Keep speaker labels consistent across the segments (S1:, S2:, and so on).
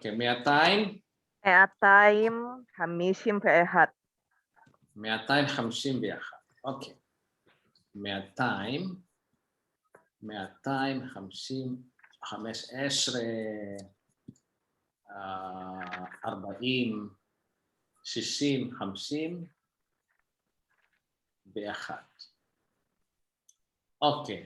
S1: אוקיי, 200?
S2: 251.
S1: 251. אוקיי. 250, 15, 40, 60, 50, באחד. אוקיי.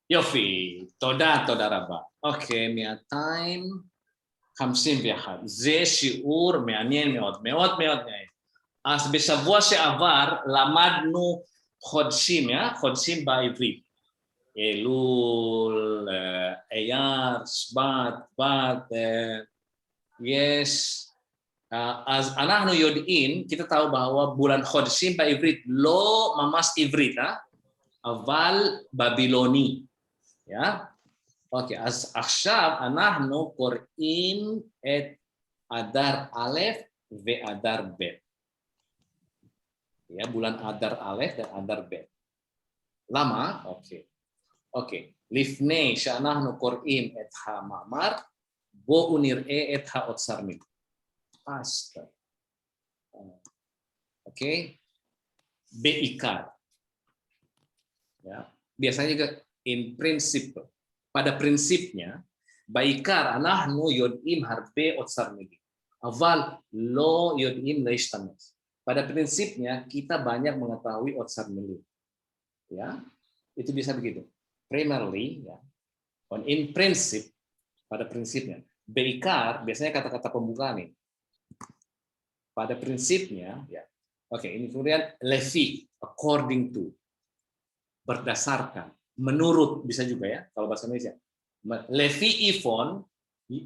S1: יופי, תודה רבה. אוקיי, 251. זה שיעור מעניין מאוד, מאוד מעניין. אז בשבוע שעבר למדנו חודשים, חודשים בעברית. אלול, אייר, שבט, בת, יש. אז אנחנו יודעים, kita tahu bahwa bulan חודשים בעברית לא ממש עברית, אבל בבילוני. אוקיי, אז עכשיו אנחנו קוראים את אדר א' ואדר ב'. bulan אדר א' ואדר ב'. למה? אוקיי. לפני שאנחנו קוראים את המאמר, בואו נראה את האוצר מילים. Oke, בעיקר. Biasanya juga in principle. Pada prinsipnya, בעיקר אנחנו יודעים הרבה אוצר מילים, אבל לא יודעים להשתמש. Pada prinsipnya kita banyak mengetahui otsar milim. Ya, itu bisa begitu. Primarily, ya. In principle, pada prinsipnya. Beikar biasanya kata-kata pembuka nih. Pada prinsipnya, ya. Oke, ini kemudian lefi, according to, berdasarkan, menurut bisa juga ya kalau bahasa Indonesia. Lefi Ivon,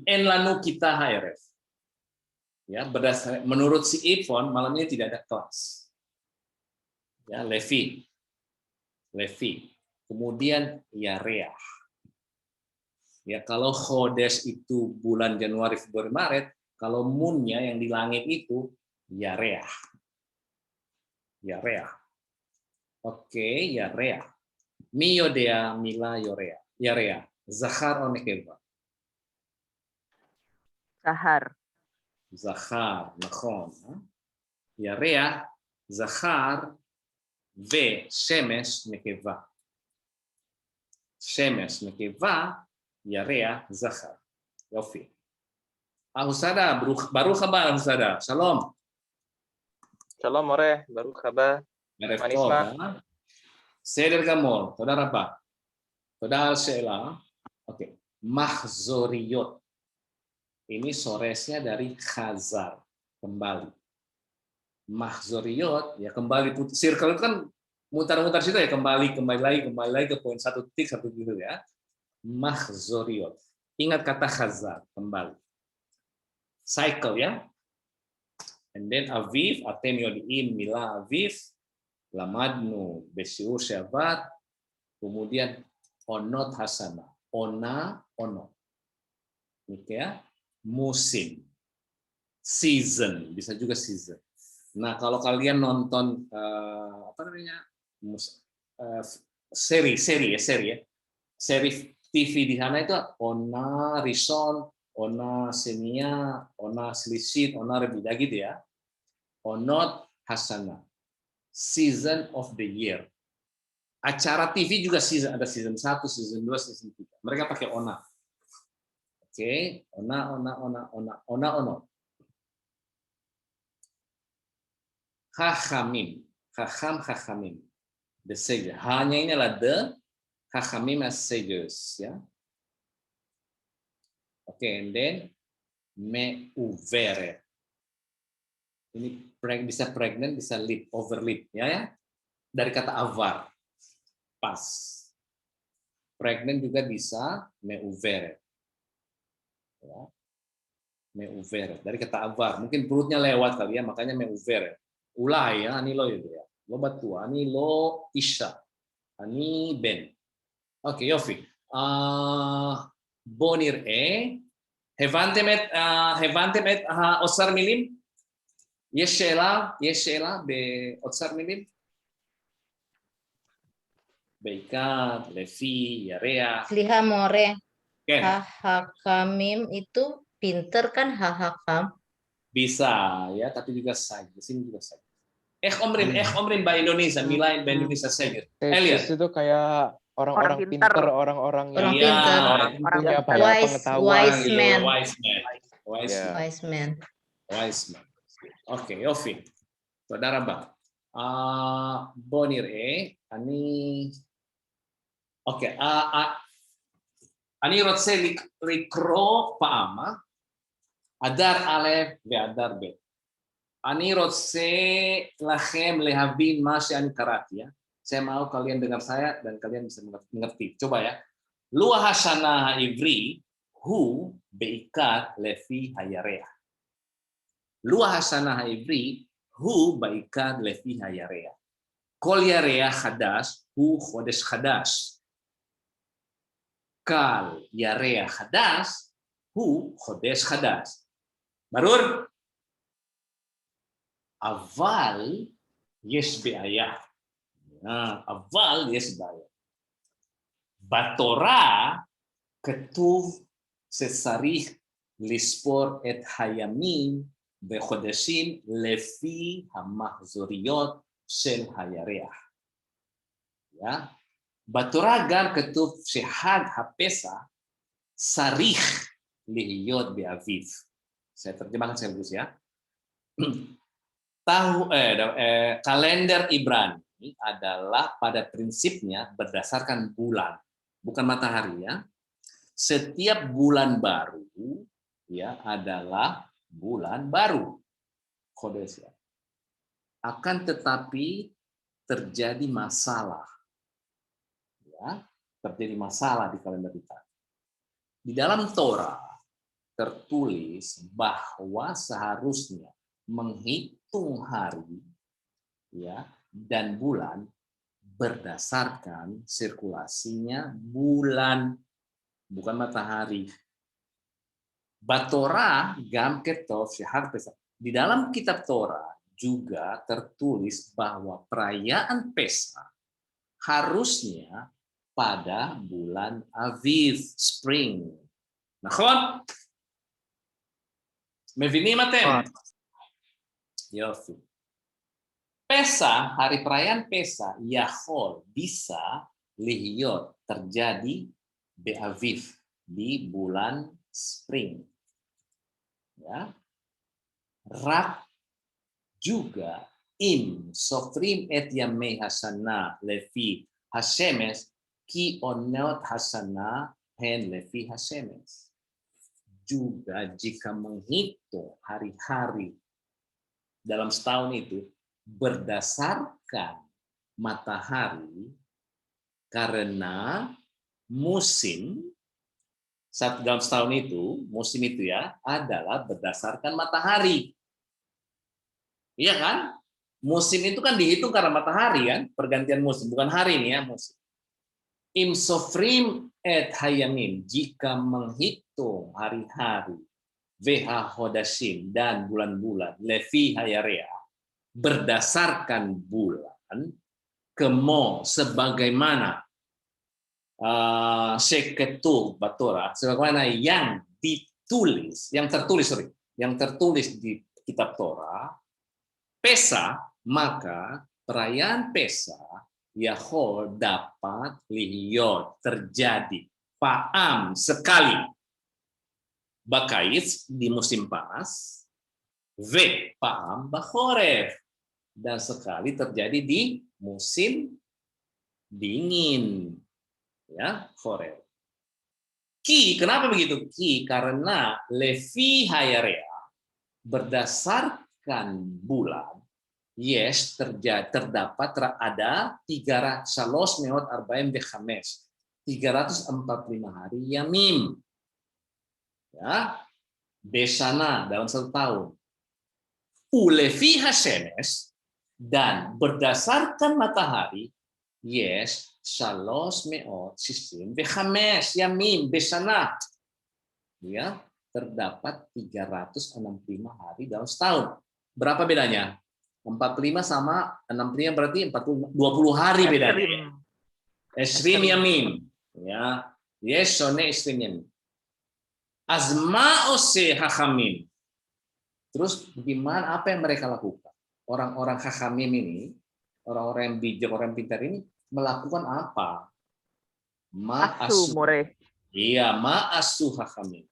S1: en lanu kita HRF. Ya, berdasarkan menurut si Ivon malam ini tidak ada kelas. Ya, lefi. Kemudian yareah. Ya, kalau Khodes itu bulan Januari, Februari, Maret, kalau moonnya yang di langit itu yareah. Oke, yareah. Mi yodea mila yorea. Yarea. Zahar o nekeva. Zahar, נכון. ירח, זכר ושמש נקבה. שמש נקבה, ירח, זכר. יופי. Ahusada, baru kabar Ahusada. Shalom.
S3: Shalom More, baru kabar.
S1: Manisma. Seder gamol, תודה רבה. תודה על שאלה. Oke. Mahzoriyot. Ini soresnya dari khazar, kembali. Mahzoriyot, ya kembali, circle itu kan mutar-mutar situ ya, kembali lagi ke poin satu titik ya. Mahzoriyot. Ingat kata khazar, kembali. Cycle ya. And then aviv, atem yodi'im mila aviv, lamadnu besiur syabat, kemudian onot hasana, ono. Ini ya. Musim, season, bisa juga season. Nah, kalau kalian nonton seri TV di sana itu ona rison, ona senia, ona selisit, ona rebida gitu ya. Onot hasana, season of the year. Acara TV juga season, ada season 1, season 2, season 3. Mereka pakai ona. Oke, ona. Chachamim, chachamim. The sage. Hanya ini adalah the chachamim as sages, ya. Oke, and then meuveret. Ini bisa pregnant, bisa lip, overlip, ya. Dari kata avar, pas. Pregnant juga bisa meuveret. Ya. Meuveret dari kata avar, mungkin perutnya lewat kali ya, makanya meuveret. Ulai ya, ani lo itu ya. Lo batu, ani lo isha, ani ben. Oke, Yofi. Bonir הבנתם את האוצר מילים? יש שאלה באוצר מילים? בעיקר, לפי, ירח.
S4: סליחה, מורה.
S1: Ken,
S2: Hahakamim itu pinter kan hahakam?
S1: bisa ya, tapi juga saja. Di sini juga saja. Omrin bahasa Indonesia, milain bahasa Indonesia saja.
S4: Tesis itu kayak orang-orang
S3: Orang pintar.
S4: pinter, orang-orang
S2: Orang
S1: Iya,
S2: pinter.
S3: Orang
S4: punya
S3: pintar.
S4: pengetahuan
S2: Wise
S4: gitu.
S2: man.
S1: Wise man.
S4: Ya.
S2: Wise man.
S1: Wise man. Oke, Yofi. Saudara Bang. Bonir ani oke, ani rotse likro paama adar alef ve adar bet. Ani rotse lachem lehavin masih ani karati ya. Saya mau kalian dengar saya dan kalian bisa mengerti. Coba ya. Lua hasana ivri hu beikat lefi hayarea. Lua hasana ivri hu beikat lefi hayarea. Kol yarea hadas hu khodes hadas. Kal yarea hadas hu khodes hadas. Barur aval yes beayah. Nah, aval yes beayah. Batora ketuv sesarih lispor et hayamin bechodesim lefi hamahzuriot shel hayareah. Ya, Batora gam ketuv shehad hapesa sarih lihiyot beaviv. Saya terjemahkan sekaligus ya. Kalender Ibrani adalah pada prinsipnya berdasarkan bulan, bukan matahari ya. Setiap bulan baru ya adalah bulan baru. Kodes ya. Akan tetapi terjadi masalah. Ya, terjadi masalah di kalender kita. Di dalam Torah tertulis bahwa seharusnya menghitung hari ya dan bulan berdasarkan sirkulasinya bulan, bukan matahari. Batorah gam ketov shehar Pesach. Di dalam kitab Torah juga tertulis bahwa perayaan Pesach harusnya pada bulan Aviv, spring. Nah, Mevinim atem? Yofi. Pesach, hari perayaan Pesach, Yahol bisa lihiot terjadi beaviv di bulan spring. Ya. Rak juga im sofrim et yamei hasana lefi hashemes ki onot hasana hen lefi hashemes. Juga jika menghitung hari-hari dalam setahun itu berdasarkan matahari karena musim dalam setahun itu, musim itu ya adalah berdasarkan matahari. Iya kan? Musim itu kan dihitung karena matahari kan, pergantian musim, bukan hari ini ya musim. Im sofrim et hayamim, jika menghitung hari-hari, VH Hodashim dan bulan-bulan, Levi Hayarea, berdasarkan bulan, kemo sebagaimana Seketu Batora, sebagaimana yang tertulis di kitab Torah, Pesach, maka perayaan Pesach Yahol dapat lihiot terjadi paam sekali bakais di musim panas, paam bakhoref dan sekali terjadi di musim dingin, ya khoref. Kenapa begitu? Karena lefi hayarea berdasarkan bulan. Yes, terdapat ada 345 hari yamim. Ya, besana dalam satu tahun. Ulefi hashemes dan berdasarkan matahari, yes, 365 yamim besana. Ya, terdapat 365 hari dalam setahun. Berapa bedanya? 45 sama 65 berarti 20 hari bedanya. Esrim yamim. Ya, yes, sone esrim yamim. Azma'u se hakamim. Terus bagaimana, apa yang mereka lakukan? Orang-orang hakamim ini, orang-orang yang bijak, orang yang pintar ini melakukan apa?
S3: Asu, more.
S1: Iya, ma'asu hakamim.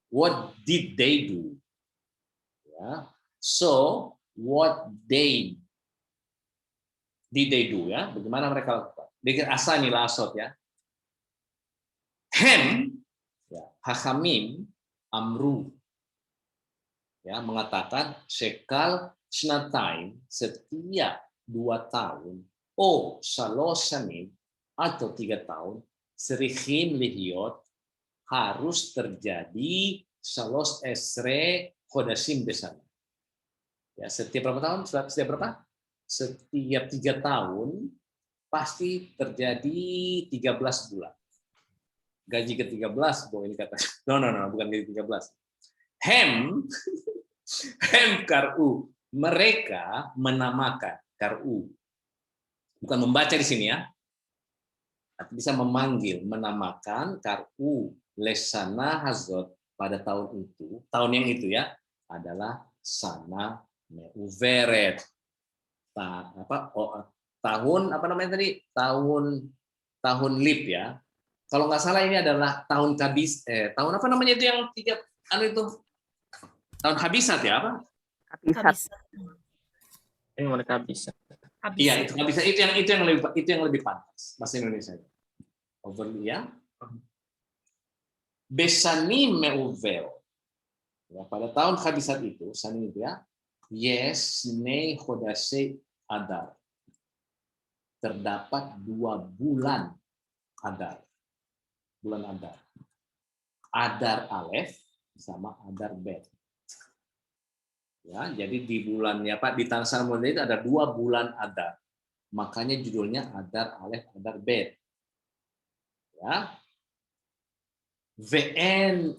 S1: What did they do? Ya. So, what did they do? Ya, bagaimana mereka lakukan? Dengan asani la asot ya. Hem, ya, hakamim, amru, ya, mengatakan sekal snatain, setiap 2 tahun, salosanin atau 3 tahun, serihim lihiot, harus terjadi salos esre khodasim besar. Ya, setiap berapa tahun? Setiap berapa? Setiap 3 tahun pasti terjadi 13 bulan. Gaji ke-13, ini kata. No, bukan gaji ke-13. Hem kar'u, mereka menamakan kar'u. Bukan membaca di sini ya. Bisa memanggil, menamakan kar'u lesana hazot pada tahun itu. Tahun yang itu ya adalah sana meuveret. Tahun apa namanya tadi? Tahun lip ya. Kalau nggak salah ini adalah tahun tahun apa namanya itu yang tiga itu tahun habisat ya apa?
S3: Habisat. Ini mereka habisat.
S1: Iya itu habisat, itu yang lebih pantas bahasa Indonesia. Overly ya. Besanim meuvero. Ya, pada tahun habisat itu, sanin itu ya. Yes, ne khodase adar. Terdapat 2 bulan adar. Bulan Adar. Adar Alef sama Adar Bet. Ya, jadi di bulan ya Pak di Tansan Muda itu ada 2 bulan Adar. Makanya judulnya Adar Alef, Adar Bet. Ya. Ve'ekhyodiim.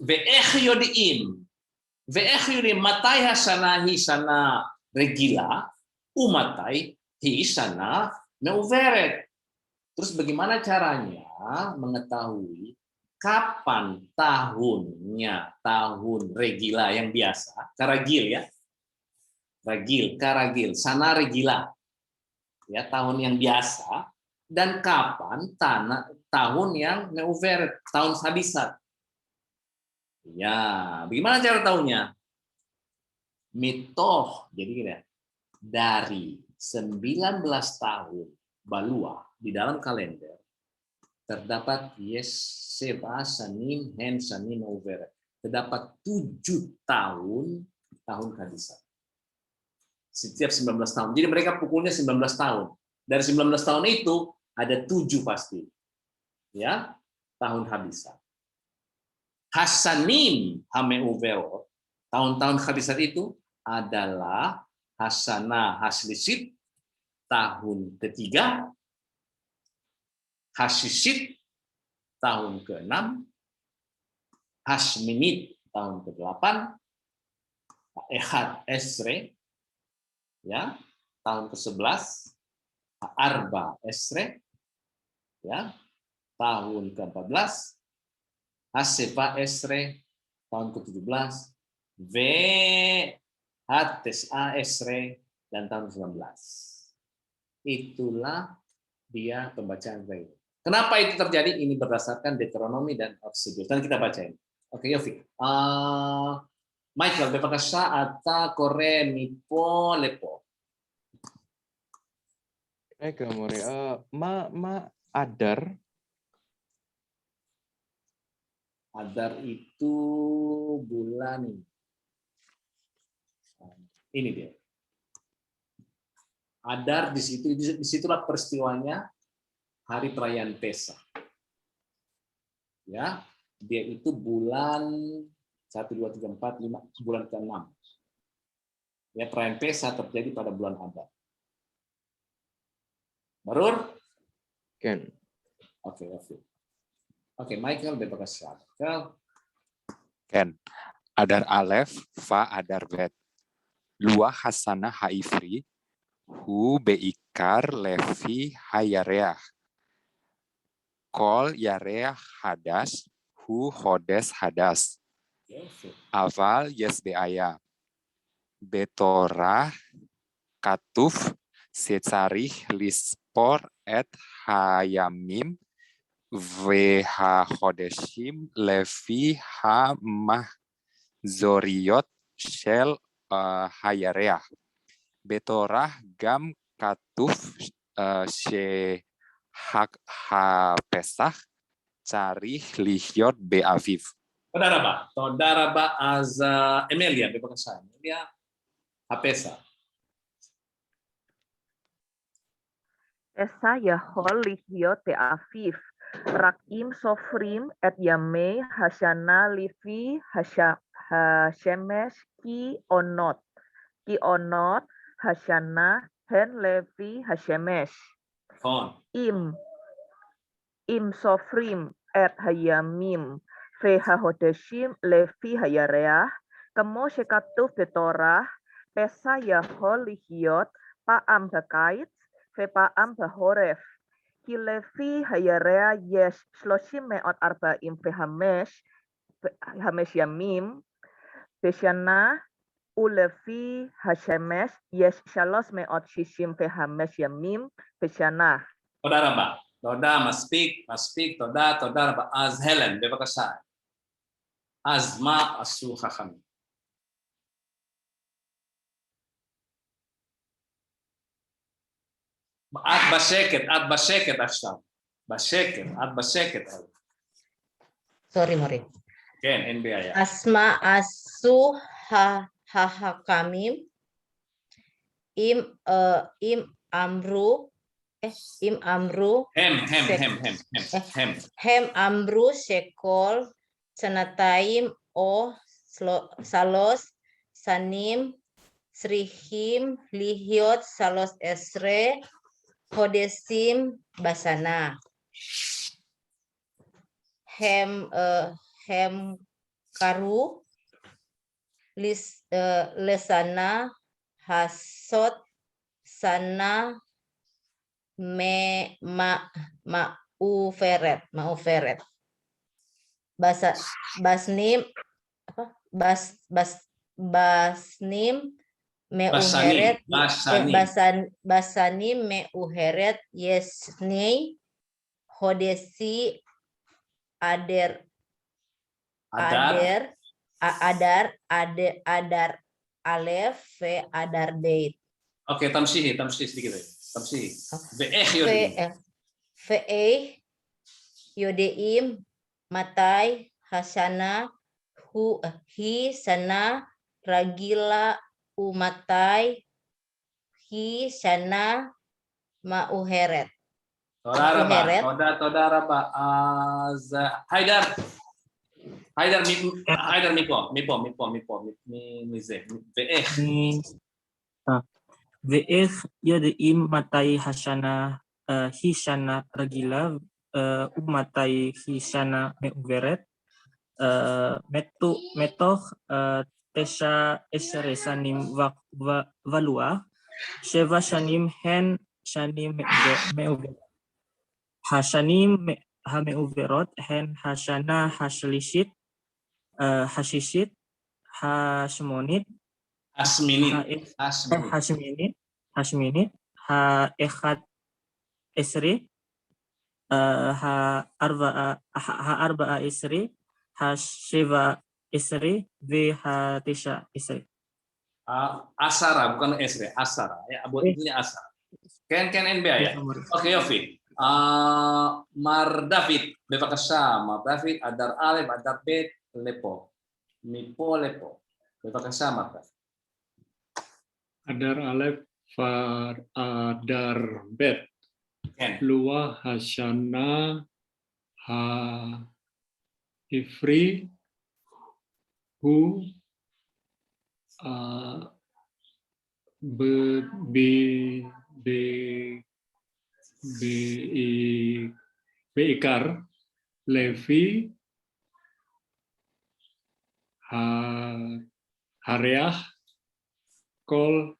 S1: Ve'ekhyodiim matai hasanahi sana regila umatai hi sana meuveret. Terus bagaimana caranya mengetahui kapan tahunnya, tahun regila yang biasa, karagil ya, karagil, sana regila, ya tahun yang biasa, dan kapan tahun yang meuveret, tahun habisat. Ya, bagaimana cara tahunya? Mitoh, jadi gini, dari 19 tahun balua di dalam kalender terdapat Yeseva Sanin Hen Sanin Over. Terdapat 7 tahun habisat. Setiap 19 tahun. Jadi mereka pukulnya 19 tahun. Dari 19 tahun itu ada 7 pasti. Ya, tahun habisat. Hasanim Hame Uvero. Tahun-tahun habisat itu adalah Hasana Haslisit tahun ketiga, Hasisit tahun ke-6, Hasminit tahun ke-8, Ehad Esre ya, tahun ke-11, Arba Esre ya, tahun ke-14, Hasefa Esre tahun ke-17, Hatesa Esre dan tahun ke-19. Itulah dia pembacaan ini. Kenapa itu terjadi? Ini berdasarkan Deuteronomi dan Exodus. Dan kita bacain. Oke, Yofi. Michael, bepakasa ata kore mipo lepo.
S4: More. Adar.
S1: Adar itu bulan ini dia. Adar disitulah peristiwanya hari perayaan Pesa. Ya, dia itu bulan 1, 2, 3, 4, 5, bulan ke-6. Ya, perayaan Pesa terjadi pada bulan Adar. Barur?
S4: Ken.
S1: Oke. Oke, Michael, bebas Michael.
S5: Ken. Adar Alef, Fa Adar Bet. Lua Hasana Haifri, Hu Beikar Levi Hayareah. Kol Yareah Hadas, hu hodes hadas. Aval yes beaya. Betorah katuf secarih lispor et hayamim veha hodeshim levi ha mah zoriot shel hayareah. Betorah gam katuf she hak ha pesach carih lihyot beaviv.
S1: תודה רבה. אז אמיליה, בבקשה. אמיליה, הפסח.
S3: Esa yahol lihyot be'afif. Rakim sofrim et yamei hasyana livi hasyemesh ki onot. Ki onot hasyana hen levi hasyemesh.
S1: נכון.
S3: Im sofrim et hayamim vehahodeshim levi hayareah. Kemo shekatuf betorah pesa yahol lihyot pa'am bakait ve'pa'am bahoref. Ki levi hayareah yesh shloshim me'ot arba'im vehamesh yamim besyana ulevi hasyemesh yesh shalos me'ot shishim vehamesh yamim besyana.
S1: תודה רבה. תודה, מספיק, תודה רבה. אז הלן, בבקשה. אז מה עשו חכמים? את בשקט עכשיו. את בשקט.
S2: Sorry, Mori.
S1: כן, אין בעיה.
S2: Asma asu hakamim im amru hem amru sekol sanataim o salos sanim srihim lihyot salos esre hodesim basana hem karu lesana hasot sana mauferet basnim meuheret basanim meuheret yesnei hodesi adar alef ve adar date.
S1: Oke, tamsihi sedikit aja. Tamsihi. Ve'eh yodim.
S2: Ve'eh yodim matai hasana hi sana ragila umatai hi sana mauheret.
S1: Toda raba. Az Haidar mipo. Mize. Ve'eh.
S6: Ve'eh yodim matai hasana hisana ragila umatai hisana meuveret metoh tesha esre sanim valua sheva shanim hen shanim meuveret hashanim hameuverot hen hashana hashlishit hashishit hashmonit Hashminit, ha echad esri, ha arba'a esri, ha sheva esri, ve ha tisha esri.
S1: Asara, bukan esre, asara. Ya, buat ini asara. Kan NBA ya? Oke, Yofi. Mar David, bebakasha, Mar David, adar alef, adar bet, lepo. Mipo, lepo. Bebakasha, Mar David.
S7: Adar alef far adar bet luah hasyana ha ifri hu beikar levi hareah kol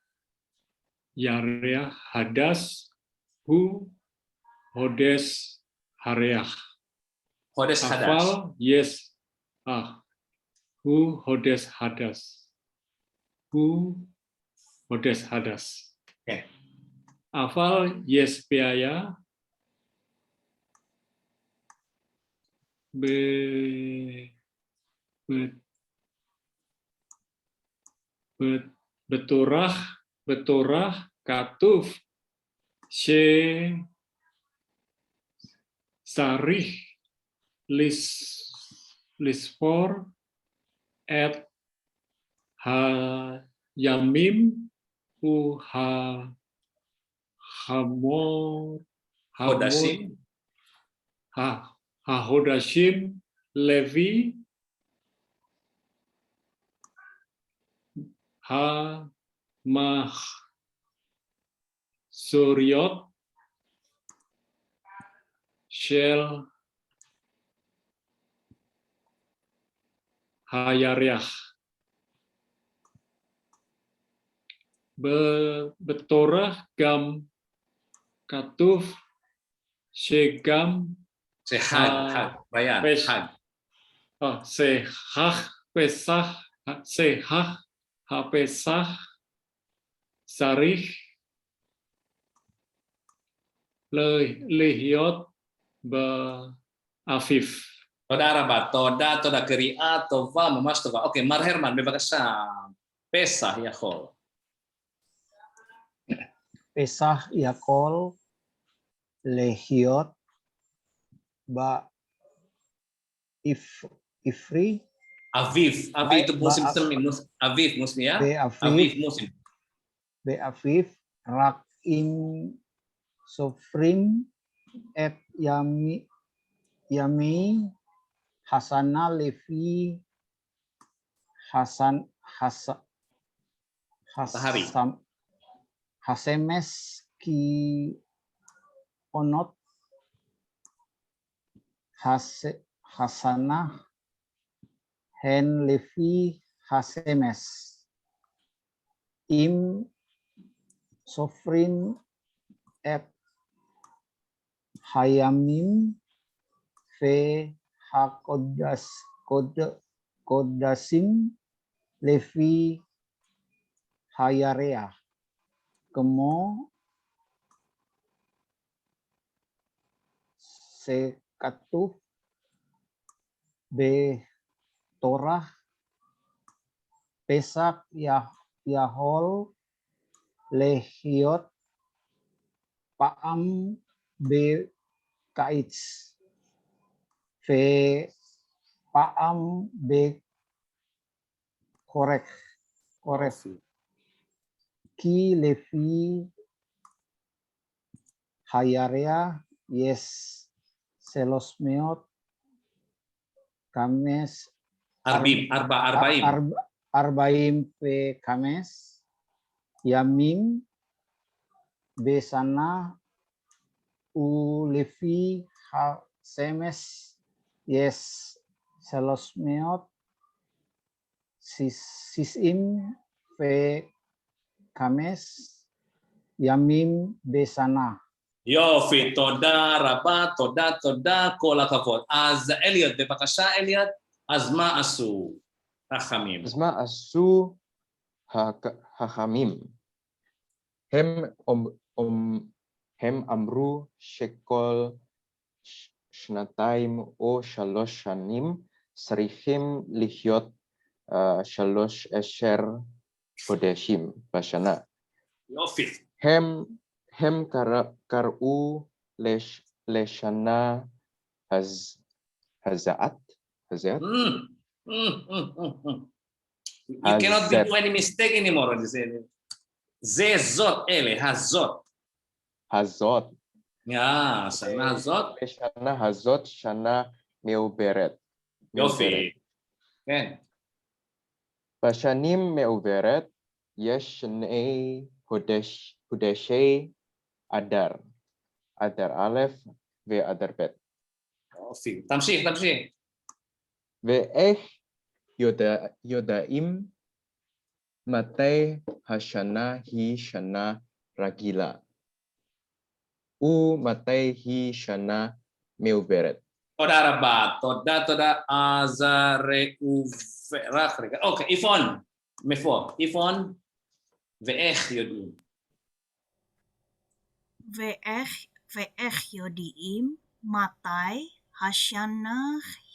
S7: yareah hadas hu hodes hareah.
S1: Hodes hadas.
S7: Afal yes. Hu hodes hadas. Hu hodes hadas.
S1: Oke.
S7: Afal yes biaya. Betorah katuf she sarih lisfor et ha yamim u
S1: Hodashim.
S7: hodashim levi mah suryot shel hayaryah. Betorah gam katuf shegam
S1: Sehad. Bayan.
S7: Pes-
S1: Had.
S7: sehah pesah sarih lihyot afif.
S1: Toda Rabat. Toda Keri'at. Tova. Mamash Tova. Oke. Mar Herman. Bebakasha. Pesah Yahol.
S8: Pesah yakol lehiot ba ifri
S1: Aviv. Aviv itu musim
S8: Ba-
S1: semi. Aviv musim ya.
S8: be
S1: Aviv
S8: afif
S1: musim.
S8: be afif rak in sofrim et yami hasana levi
S1: Matahari.
S8: hasemes ki onot hasanah hen levi hasemes im sofrin et hayamim ve kodasim levi hayarea kemo sekatuf be torah pesak yahol lehiot paam be kaits ve paam be korek ki levi hayarea yes selosmeot kames
S1: Arba'im.
S8: arbaim pe kames yamim besana u levi hasemes yes selosmeot sisim pe kames yamim besana.
S1: Yofi, toda Rabat, toda kola kavod. Az Eliot, bebakasha Eliot, azma asu. Rachamim.
S4: Asma asu hachamim. Hem amru shekol shnataim o shalosh shanim srichim lihyot shalosh esher hodeshim bashana.
S1: Yofi.
S4: Hem karu leshana hazaat.
S1: You cannot do any mistake anymore on this. Zezot ele, hazot.
S4: Hazot.
S1: Ya, sana hazot.
S4: Shana hazot shana meuberet.
S1: Yofi. Ken.
S4: Bashanim meuberet yesh shnei hodeshei adar. Adar alef ve adar bet.
S1: Yofi. Tamshih.
S4: Ve yodaim matei hashana hi shana ragila. U matei hi shana meuberet.
S1: תודה רבה. תודה, רק רגע. אוקיי, איפון. מאיפה? איפון ואיך יודעים?
S9: ואיך יודעים מתי השנה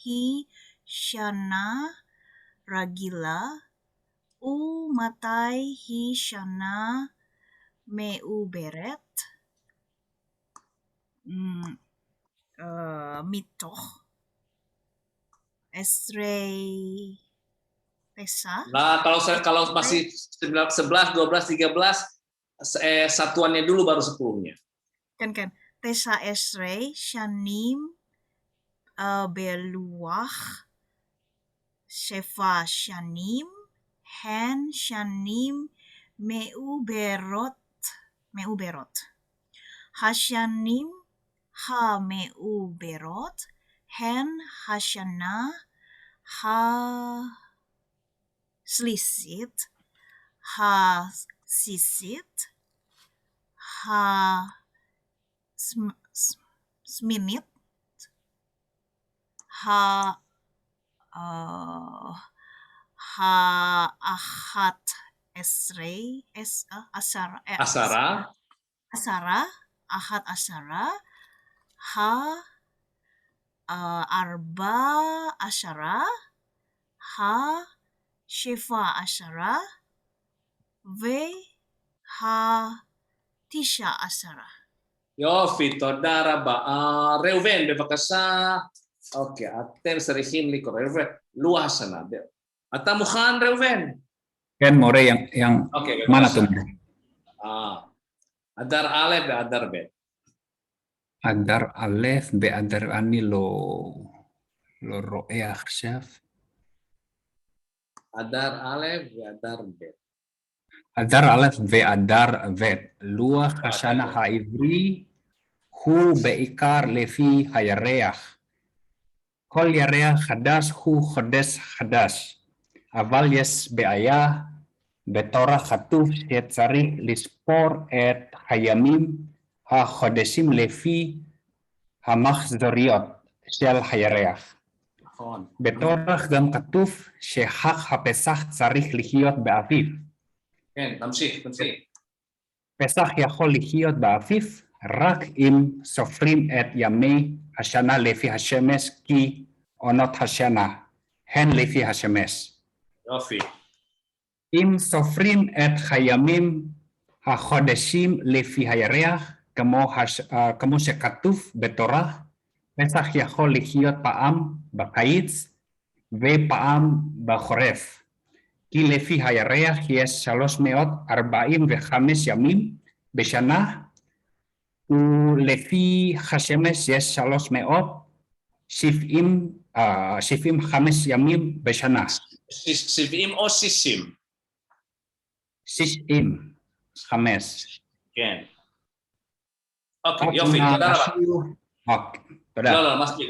S9: היא שנה רגילה ומתי היא שנה מעוברת? מתוך 10 Tesa.
S1: Nah, kalau masih 11, 12, 13 satuannya dulu baru 10-nya.
S9: Kan. Tesa esrei shanim beluach Sheva shanim hen shanim meuberot. Hashanim ha meuberot hen hashana ha slisit, ha sisit, ha sminit, ha ahat esrei asara ahat asara, ha arba asara, ha Sheva Ashara tisha Ashara.
S1: יופי, תודה רבה. ראובן, בבקשה. אוקיי, אתם צריכים לקרוא. לוח השנה. אתה מוכן, ראובן?
S10: כן, מורה, yang
S1: אוקיי,
S10: mana
S1: בבקשה.
S10: tuh?
S1: אדר א' ואדר ב'.
S10: אדר א' באדר אני לא רואה עכשיו.
S1: אדר א' ואדר ב'.
S10: אדר א' ואדר ב'. לוח השנה העברי הוא בעיקר לפי הירח. כל ירח חדש הוא חודש חדש, אבל יש בעיה, בתורה כתוב שצריך לספור את הימים החודשים לפי המחזוריות של הירח.
S1: נכון.
S10: בתורה גם כתוב שחג הפסח צריך להיות באביב.
S1: כן, תמשיך.
S10: פסח יכול להיות באביב רק אם סופרים את ימי השנה לפי השמש, כי עונות השנה הן לפי השמש.
S1: יופי.
S10: אם סופרים את הימים החודשים לפי הירח, כמו שכתוב בתורה, פסח יכול להיות פעם בקיץ ופעם בחורף. כי לפי הירח יש 345 ימים בשנה, ולפי השמש יש 375 ימים בשנה.
S1: 70 או 60?
S10: 65.
S1: כן. אוקיי, יופי, תודה רבה.
S10: תודה.
S1: לא, מספיק.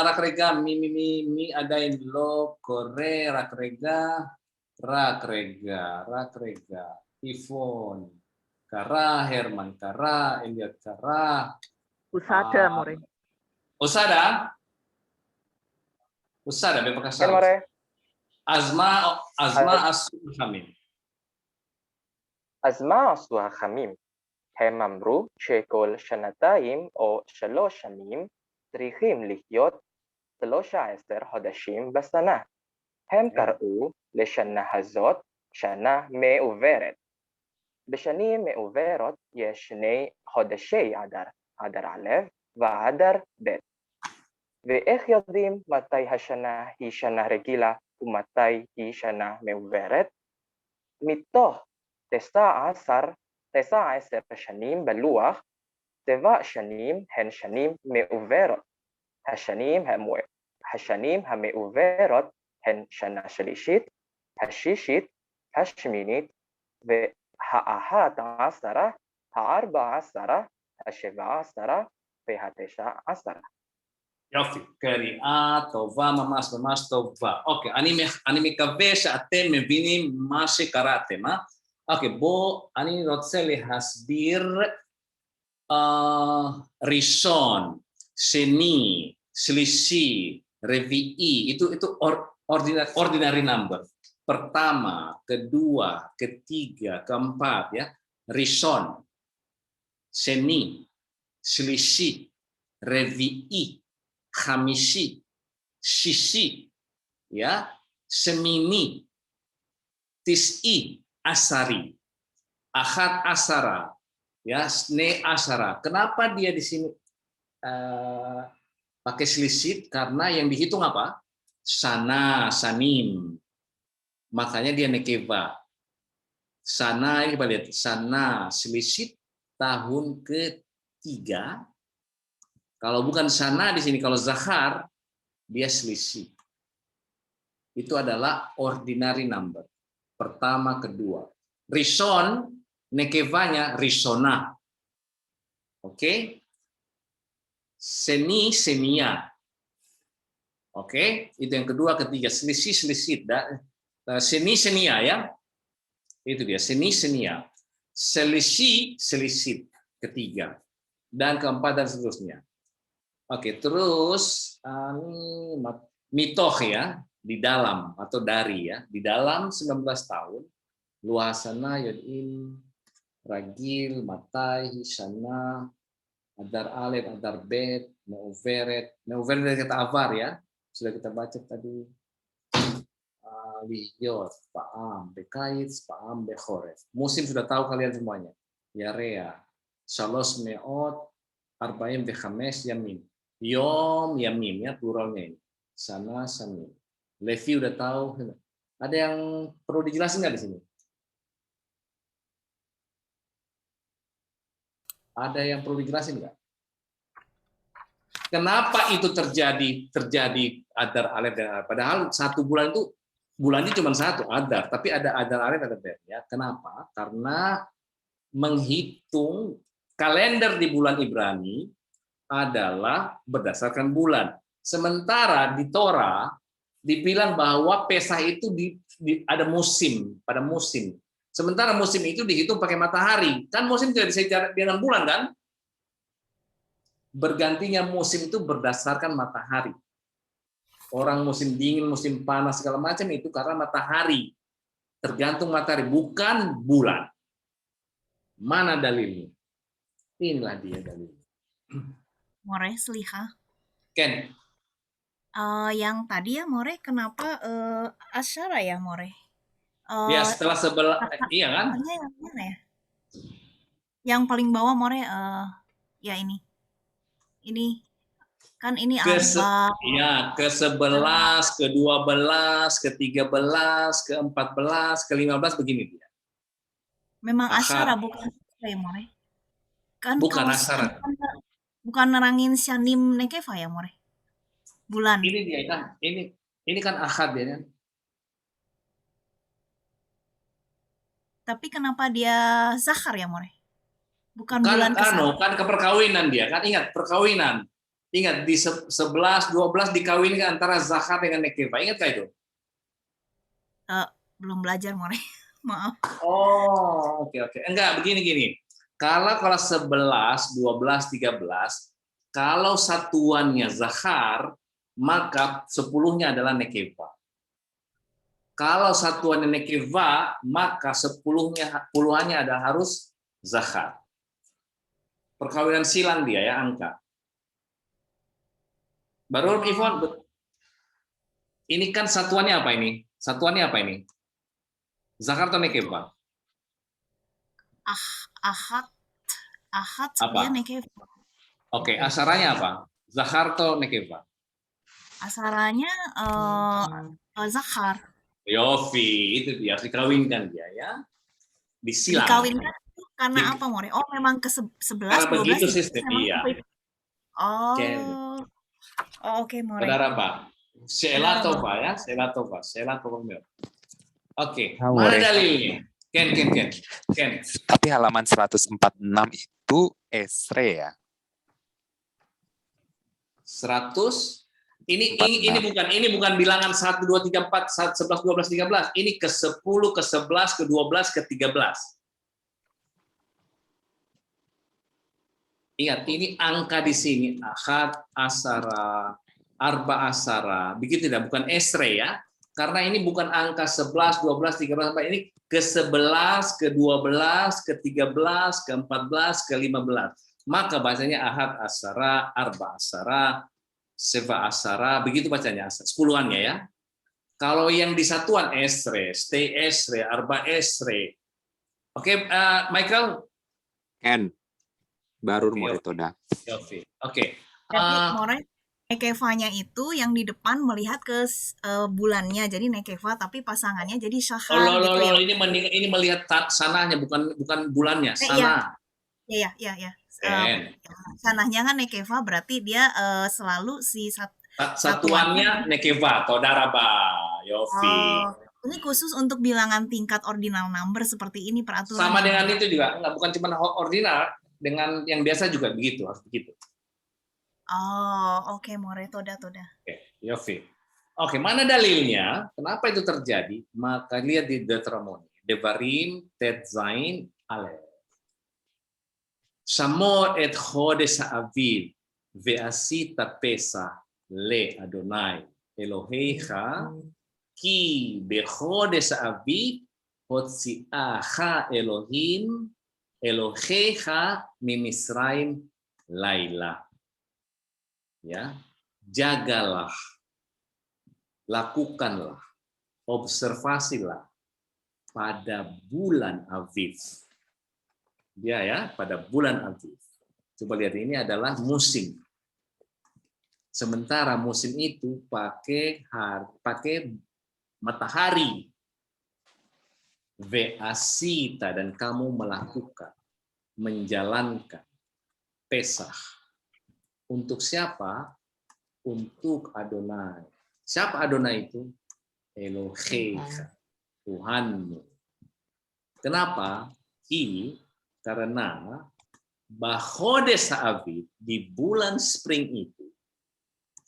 S1: רק רגע, מי עדיין לא קורא? רק רגע. איפון קרא, הרמן קרא, אליot קרא.
S3: Usada, More.
S1: Usada, בבקשה.
S11: כן, מורה.
S1: אז מה עשו החכמים?
S11: אז מה עשו החכמים? הם אמרו שכל שנתיים או 3 שנים צריכים להיות 13 חודשים בשנה. הם קראו לשנה הזאת שנה מעוברת. בשנים מעוברות יש 2 חודשי אדר, אדר א' ואדר ב'. ואיך יודעים מתי השנה היא שנה רגילה ומתי היא שנה מעוברת? מתוך 19 שנים בלוח, 7 שנים הן שנים מעוברות. השנים המעוברות הן שנה שלישית, השישית, השמינית, וה-11, ה-14, ה-17 וה-19.
S1: יופי, קריאה טובה, ממש טובה. אוקיי, אני מקווה שאתם מבינים מה שקראתם, אוקיי, אני רוצה להסביר ראשון, שני, Shlisi, revi'i, itu ordinary number. Pertama, kedua, ketiga, keempat, ya. Rishon, Sheni, Shlishi, Revi'i, Khamishi, Shishi, ya, Semini, Tis'i, Asari, Ahad Asara, ya, Sne Asara. Kenapa dia di sini pakai slisit? Karena yang dihitung apa? Sana, sanim. Makanya dia nekeva. Sana, ini kita lihat. Sana, slisit tahun ketiga. Kalau bukan sana di sini, kalau zahar, dia slisit. Itu adalah ordinary number. Pertama, kedua. Rishon, nekevanya Rishona. Oke? Seni, Senia. Oke? Itu yang kedua, ketiga. Selisih, selisit. Seni, Senia, ya. Itu dia, seni, Senia. Selisih, selisit. Ketiga. Dan keempat, dan seterusnya. Oke, terus mitoh, ya. Di dalam, atau dari, ya. Di dalam 19 tahun. Luasana, Yod'im, Ragil, Matai, Hishana, Adar Alef, Adar Bet, Meuveret. Meuveret dari kata avar, ya. Sudah kita baca tadi. Lihyot, Pa'am, Bekaitz, Pa'am, Bechoref. Musim sudah tahu kalian semuanya. Yarea, Shalos Meot, Arba'im, Bechamesh, Yamin. Yom, Yamin, ya, pluralnya ini. Sana, Samin. Levi udah tahu. Ada yang perlu dijelasin nggak di sini? Ada yang perlu dijelasin nggak? Kenapa itu terjadi adar alef dan alef? Padahal satu bulan itu bulannya cuma satu adar, tapi ada adar alef ada bet, ya. Kenapa? Karena menghitung kalender di bulan Ibrani adalah berdasarkan bulan. Sementara di Torah dibilang bahwa Pesah itu ada musim, pada musim. Sementara musim itu dihitung pakai matahari. Kan musim tidak bisa dengan bulan, kan? Bergantinya musim itu berdasarkan matahari. Orang musim dingin, musim panas, segala macam itu karena matahari. Tergantung matahari, bukan bulan. Mana dalilnya? Inilah dia dalilnya.
S9: More, seliha.
S1: Ken.
S9: Yang tadi ya, More, kenapa asyara ya, More?
S1: Ya, setelah iya kan?
S9: Yang mana ya? Yang paling bawah, More, ya ini. Ini kan ini arba.
S1: Ya, ke-11, ke-12, ke-13, ke-14, ke-15 begini dia.
S9: Memang asyara bukan ya, More? Kan
S1: bukan asyara.
S9: Bukan nerangin Shanim Nekeva ya, More? Bulan.
S1: Ini dia kan, ini kan ahad ya kan.
S9: Tapi kenapa dia zahar ya, More? Bukan bulan
S1: kan keperkawinan dia, kan ingat perkawinan. Ingat di 11, 12 dikawinkan antara zahar dengan nekeva. Ingat kah itu?
S9: Belum belajar, More. Maaf.
S1: Oh, oke. Enggak, begini. Kalau 11, 12, 13, kalau satuannya zahar, maka 10-nya adalah nekeva. Kalau satuannya nekeva, maka 10-nya adalah harus zahar. Perkawinan silang dia ya, angka. Baru Ivon, ini kan satuannya apa ini? Satuannya apa ini? Zahar atau nekeva?
S9: Ahad
S1: apa?
S9: Nekeva.
S1: Oke, asaranya apa? Zahar atau nekeva?
S9: Asaranya zahar.
S1: Yofi, itu dia harus dikawinkan dia ya. Disilang.
S9: Dikawinkan karena apa, More? Oh, memang ke-11, 12.
S1: Begitu sistem, iya.
S9: Oh. Oke, More.
S1: Saudara Pak. Selatova ya, Selatova. Oke, mana dalilnya? Ken.
S5: Tapi halaman 146 itu Esre ya.
S1: 100 ini bukan bilangan 1 2 3 4 11 12 13. Ini ke-10, ke-11, ke-12, ke-13. Ingat, ini angka di sini ahad, asara, arba asara. Begitu tidak? Bukan esre ya. Karena ini bukan angka 11, 12, 13, ini ke-11, ke-12, ke-13, ke-14, ke-15. Maka bacanya ahad asara, arba asara, seva asara, begitu bacanya, 10-annya ya. Kalau yang di satuan esre, stay esre, arba esre. Oke, Michael?
S5: Ken. Baru more toda.
S1: Oke.
S9: Jadi more nekevanya itu yang di depan melihat ke bulannya, jadi nekeva, tapi pasangannya jadi syahar gitu ya.
S1: Ini melihat sanahnya, bukan bulannya, sana.
S9: Iya. Sanahnya kan nekeva, berarti dia selalu si
S1: satuannya nekeva atau daraba. Yofi.
S9: Ini khusus untuk bilangan tingkat ordinal number seperti ini peraturan.
S1: Sama dengan itu juga, bukan cuma ordinal, dengan yang biasa juga begitu, harus begitu.
S9: Oh, oke, more toda.
S1: Oke, Yofi. Oke, mana dalilnya? Kenapa itu terjadi? Maka lihat di Deuteronomy. Devarim tet zain alef. Shamor et chodesh ha'aviv ve'asita pesach le Adonai Eloheicha ki bechodesh ha'aviv hotzi'acha Elohim Eloheicha mimisraim laila. Ya, jagalah, lakukanlah, observasilah pada bulan Aviv. Dia ya, pada bulan Aviv. Coba lihat, ini adalah musim. Sementara musim itu pakai matahari. Ve'asita, dan kamu melakukan, menjalankan Pesach. Untuk siapa? Untuk Adonai. Siapa Adonai itu? Eloheicha, Tuhanmu. Kenapa? Karena Bachodesh Ha'aviv, di bulan spring itu,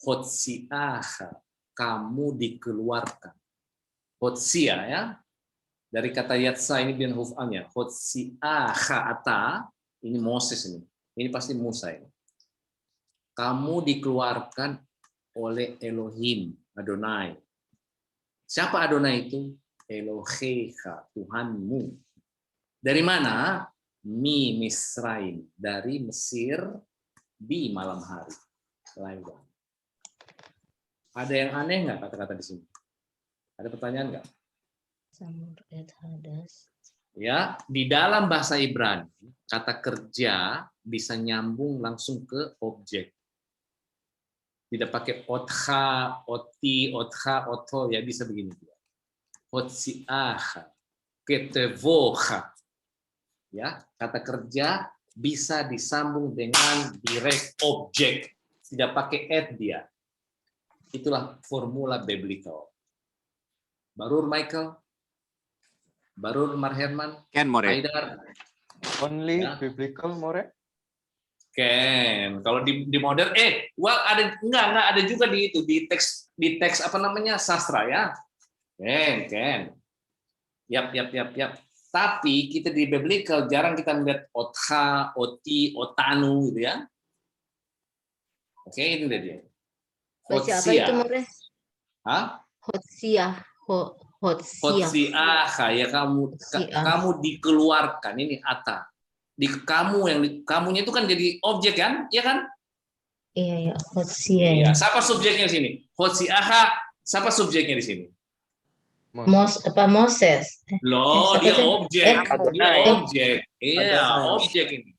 S1: Hotzi'acha, kamu dikeluarkan. Hotsia ya, dari kata yatsa ini bin huf'anya. Hotzi'acha ata, ini Moses ini pasti Musa ini. Kamu dikeluarkan oleh Elohim, Adonai. Siapa Adonai itu? Eloheicha, Tuhanmu. Dari mana? Misraim, dari Mesir di malam hari. Laila. Ada yang aneh nggak kata-kata di sini? Ada pertanyaan nggak? Ya, di dalam bahasa Ibrani, kata kerja bisa nyambung langsung ke objek. Tidak pakai otha, oti, otha, oto, ya bisa begini. Hotsiaha, ketevoha. Ya, kata kerja bisa disambung dengan direct objek, tidak pakai et dia. Itulah formula biblical. Barur Michael, Barur Marherman,
S5: Ken more.
S1: Haidar.
S4: Only
S1: Ya.
S4: biblical, more?
S1: Ken, kalau di modern ada enggak ada juga di itu di teks apa namanya sastra ya. Ken. Yap. Tapi kita di biblical jarang kita melihat otha, oti, otanu gitu ya. Oke, ini dia.
S2: Baca apa itu, More?
S1: Hah?
S2: Hotsia.
S1: Ya kamu dikeluarkan, ini ata. Di kamunya itu kan jadi objek kan? Iya kan?
S2: Iya, Hotsia.
S1: Iya, siapa subjeknya di sini? Hotsiaha, siapa subjeknya di sini?
S2: Moses.
S1: Loh, dia objek. Iya,
S11: Adonai.
S1: objek ini.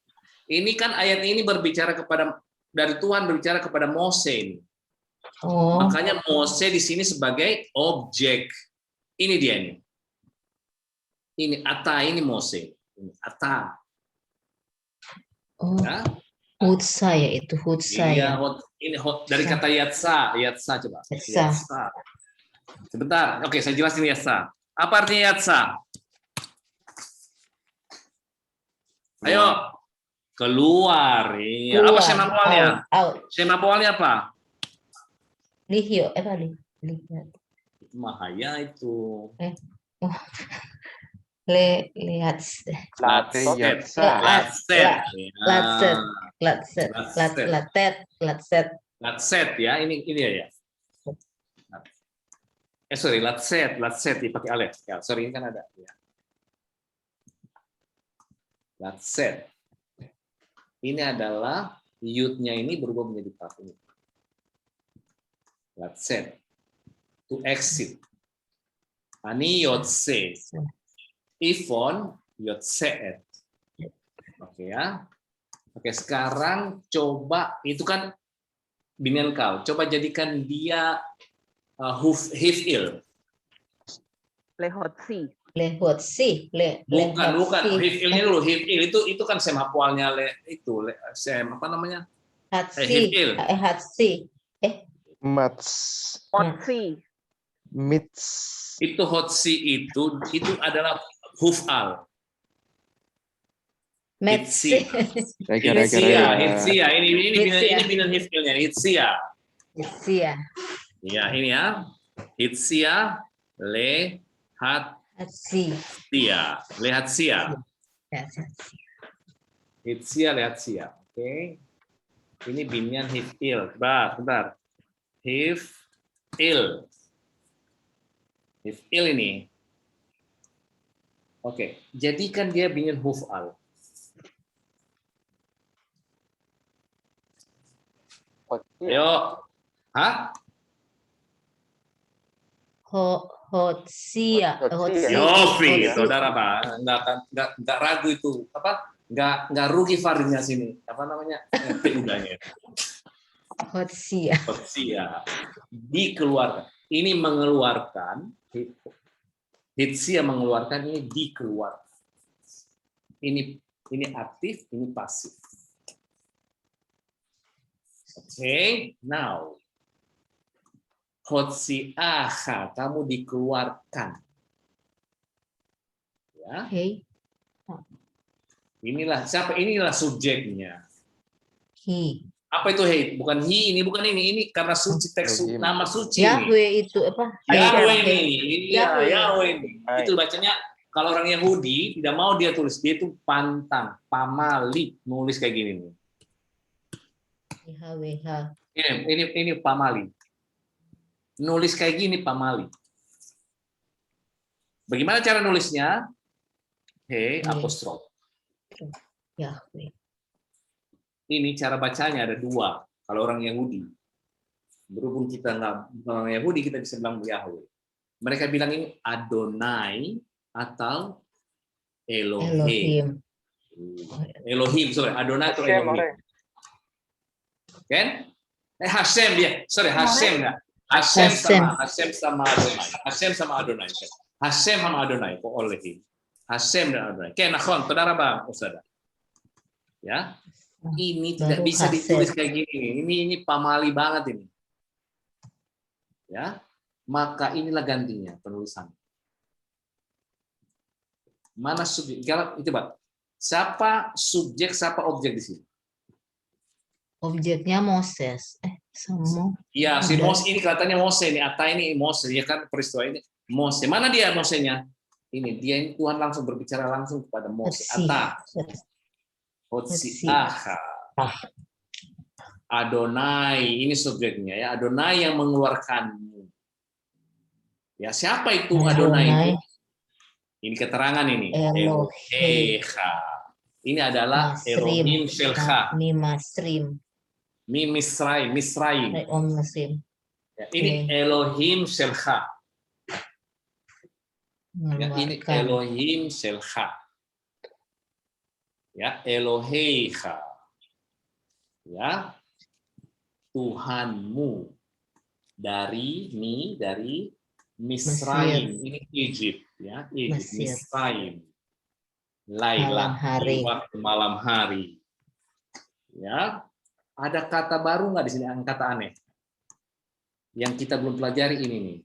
S1: Ini kan ayat ini berbicara dari Tuhan berbicara kepada Mose ini.
S2: Oh.
S1: Makanya Mose di sini sebagai objek. Ini dia ini. Ini ata, ini Mose. Ini ata.
S2: Oh.
S1: Ya.
S2: Hutsa ya itu, Hutsa
S1: Iya,
S2: ya.
S1: ini dari kata yatsa coba.
S2: Yatsa.
S1: Sebentar, oke saya jelasin yatsa. Apa artinya yatsa? Ayo, keluar. Iya. Apa sema poalnya?
S2: Out.
S1: Sema poalnya apa?
S2: Lihio, apa lihat.
S1: Itu mahaya itu.
S2: Lihat.
S1: Latset.
S2: Latset.
S1: Latset ya, ini ya. Sorry, latset dipakai alef. Ya, sorry ini kan ada. Ya. Latset. Ini adalah yud-nya ini berubah menjadi ta. Latset. To exit. Ani yotse. Ifon yotseet. Oke ya. Oke, sekarang coba itu kan binian kau. Coba jadikan dia hifil.
S3: Lehotsi.
S2: Lehotsi.
S1: Bukan. Hifilnya dulu. Hifil itu kan semapalnya apa namanya?
S2: Hatsi.
S1: Hifil.
S2: Hatsi.
S4: Mats.
S3: Motsi.
S4: Mits.
S1: Itu hotsi itu adalah hufal.
S2: Metsi.
S1: Hitsia. Ini binan hifilnya. Hitsia. Ya, ini ya. Hitsia, lehatsia. Oke. Ini binyan hifil. Bentar. Hifil ini. Oke, jadikan dia binyan hufal. Ayo. Hah?
S2: Hotsia.
S1: Yofi, saudara Pak. Enggak ragu itu. Apa? Enggak rugi Faridnya sini. Apa namanya? Udahnya.
S2: Hotsia. Dikeluarkan.
S1: Ini mengeluarkan. Hitsia mengeluarkan, ini dikeluarkan. Ini aktif, ini pasif. Oke, now. Hotsiaha, kamu dikeluarkan. Ya.
S2: Oke.
S1: Inilah subjeknya.
S2: Hi.
S1: Apa itu hei? Bukan hi, bukan ini. Ini karena suci teks nama suci.
S2: Yahweh itu apa?
S1: Yahweh ini. Yahweh ini.
S11: Hai.
S1: Itu bacanya kalau orang Yahudi tidak mau dia tulis, dia itu pantang, pamali, nulis kayak gini nih.
S2: YHWH.
S1: Ini pamali. Nulis kayak gini pamali. Bagaimana cara nulisnya? Hei, apostrof.
S2: Yahweh.
S1: Ini cara bacanya ada dua. Kalau orang Yahudi, berhubung kita nggak orang Yahudi, kita bisa bilang Yahweh. Mereka bilang ini Adonai atau Elohim. Sorry, Adonai atau Elohim. Kan? Hashem dia. Sorry, Hashem nggak? Hashem sama Adonai. Hashem sama Adonai. Hashem sama Adonai. Kok Elohim? Hashem dan Adonai. Oke, nakhon, saudara bang, saudara. Ya. Ini tidak bisa ditulis kayak gini. Ini pamali banget ini. Ya. Maka inilah gantinya penulisan. Mana subjek? Itu, Pak. Siapa subjek, siapa objek di sini?
S2: Objeknya Moses. Sama.
S1: Iya, si Moses ini kelihatannya Moses ini. Atta ini Moses, ya kan peristiwa ini. Moses. Mana dia Mosesnya? Ini Tuhan langsung berbicara langsung kepada Moses. Atta. Hotsiaha. Adonai, ini subjeknya ya. Adonai yang mengeluarkanmu. Ya, siapa itu Adonai itu? Ini keterangan ini. Eloheha. Ini adalah Elohim Shelcha.
S2: Misraim.
S1: Ya, ini Elohim Shelcha. Ya, ini Elohim Shelcha. Ya, Eloheha. Ya, Tuhanmu dari Misraim. Ini Egypt, ya, Misraim. Laila, waktu malam hari. Ya, ada kata baru nggak di sini? Kata aneh yang kita belum pelajari ini nih.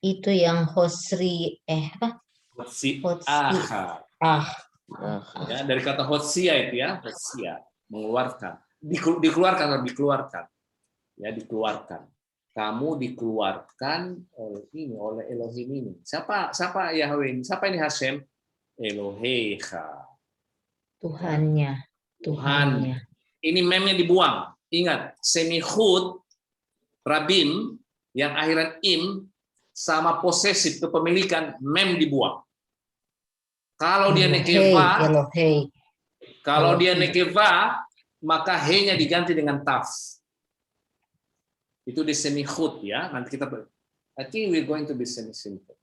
S2: Itu yang hosri
S1: Hotsiaha. Ya, dari kata hotsia itu ya, hotsia, mengeluarkan, dikeluarkan atau dikeluarkan, ya dikeluarkan. Kamu dikeluarkan oleh Elohim ini. Siapa Yahweh ini? Siapa ini Hashem? Eloheha.
S2: Tuhannya.
S1: Tuhan. Ini memnya dibuang. Ingat, semihud, rabim, yang akhiran im, sama posesif kepemilikan, mem dibuang. Kalau dia nekeva,
S2: Elohei.
S1: kalau dia nekeva, maka he-nya diganti dengan taf. Itu di semihud ya. Nanti kita, I think we're going to be semi-simple.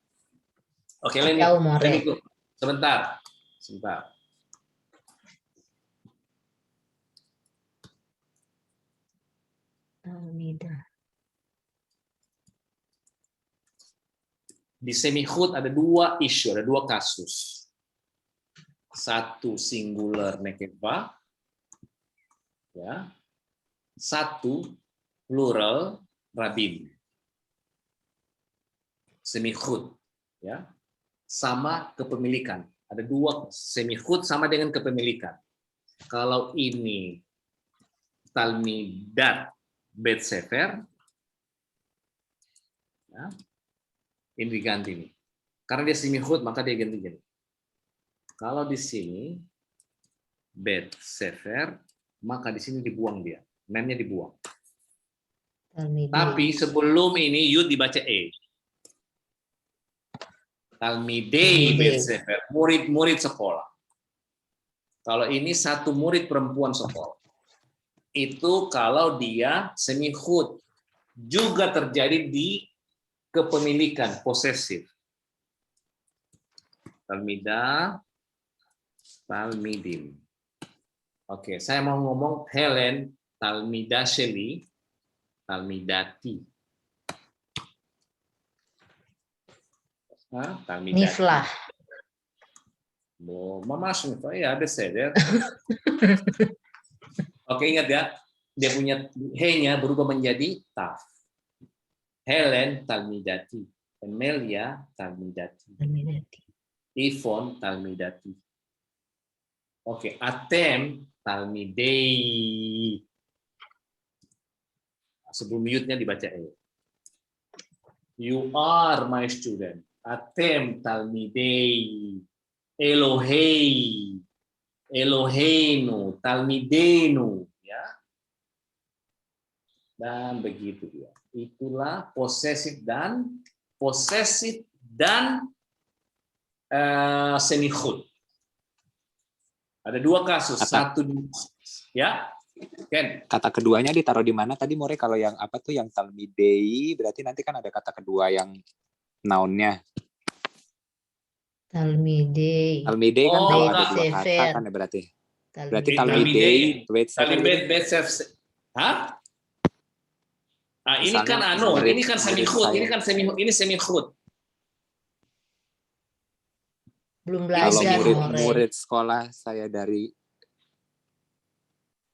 S1: Oke, let me go. Sebentar. Di semihud ada dua isu, ada dua kasus. Satu singular nekeva, ya. Satu plural rabim. Semihud, ya. Sama kepemilikan. Ada dua, semihud sama dengan kepemilikan. Kalau ini talmidat Bet Sefer, ya, ini diganti nih. Karena dia semihud, maka dia ganti gini. Kalau di sini Bet Sefer, maka di sini dibuang dia. Memnya dibuang. Tapi sebelum ini yud dibaca e. Talmidei Bet Sefer, murid-murid sekolah. Kalau ini satu murid perempuan sekolah. Itu kalau dia semihud. Juga terjadi di kepemilikan, posesif. Talmidah, talmidim. Oke, saya mau ngomong Helen, talmidah Shelley, talmidati. Talmidati.
S2: Niflah.
S1: Mama Niflah, ya ada seder. Oke, ingat ya, dia punya he-nya berubah menjadi taf. Helen talmidati, Amelia talmidati, Ivon talmidati. Oke, Atem talmidei. Sebelum mute-nya dibaca e. You are my student. Atem talmidei. Elohei. Eloheinu, talmidenu, ya. Dan begitu dia. Itulah posesif dan semihud. Ada dua kasus, satu ya. Ken.
S5: Kata keduanya ditaruh di mana tadi More? Kalau yang apa tuh yang talmidei, berarti nanti kan ada kata kedua yang noun-nya.
S2: Talmidei.
S5: Talmidei kan kalau ada dua kata kan ya berarti. Berarti talmidei,
S1: Bet Sefer. Hah? Ah, ini kan ini kan semihud, ini semihud.
S2: Belum belajar.
S5: Kalau murid sekolah saya dari.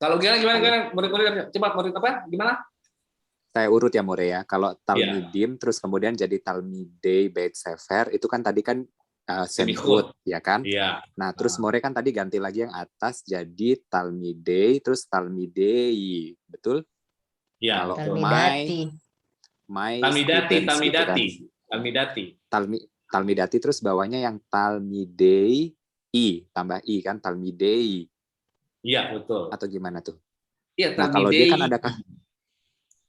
S1: Kalau gimana? Murid coba murid apa? Gimana?
S5: Saya urut ya More ya. Kalau talmidim terus kemudian jadi talmidei Bet Sefer itu kan tadi kan semihud ya kan?
S1: Iya.
S5: Nah, terus More kan tadi ganti lagi yang atas jadi talmidei terus talmidei. Betul?
S1: Iya.
S5: Kalau talmidati terus bawahnya yang talmidei tambah i kan talmidei.
S1: Iya, betul.
S5: Atau gimana tuh?
S1: Iya,
S5: nah, kalau dia kan ada kan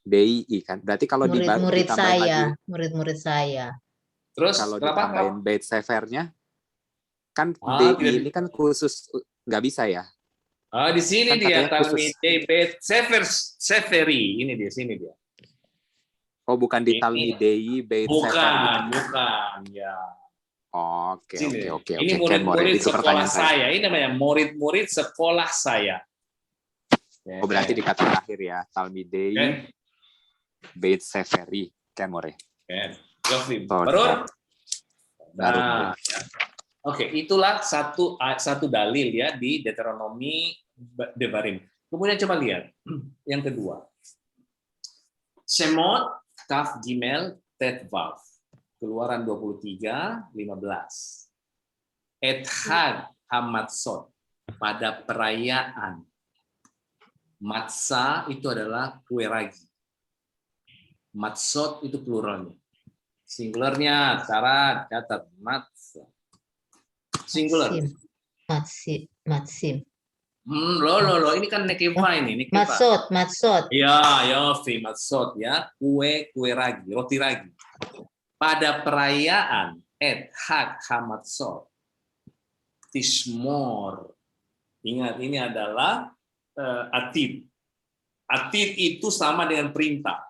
S5: dei kan. Berarti kalau
S2: murid-murid saya.
S5: Terus kalau ditambahin Bet Sefernya kan dei ini kan khusus nggak bisa ya?
S1: Di sini kan dia talmidei Bet Seferi, ini dia sini dia.
S5: Oh, bukan di talmidei Bet Sefer.
S1: Bukan, ya.
S5: Oke.
S1: Ini murid-murid sekolah saya. Ini namanya murid-murid sekolah saya.
S5: Oh, berarti di kata terakhir ya, talmidei Bet Seferi, kan More.
S1: Baru. Nah, ya. Oke, itulah satu dalil ya di Deuteronomi Devarim. Kemudian coba lihat yang kedua. Shemot Kaf Gimel Tet Vav. Keluaran 23:15. Ethad Hamatsot, pada perayaan. Matzah itu adalah kue ragi. Matsot itu pluralnya. Singularnya, cara catat matzah. Singular.
S2: Matsim.
S1: Lo, ini kan nekeva ini. Nekeva.
S2: Matsot.
S1: Ya, yofi, matsot ya. Kue ragi, roti ragi. Pada perayaan Hag Hamatsot, Tishmor. Ingat, ini adalah atid. Atid itu sama dengan perintah.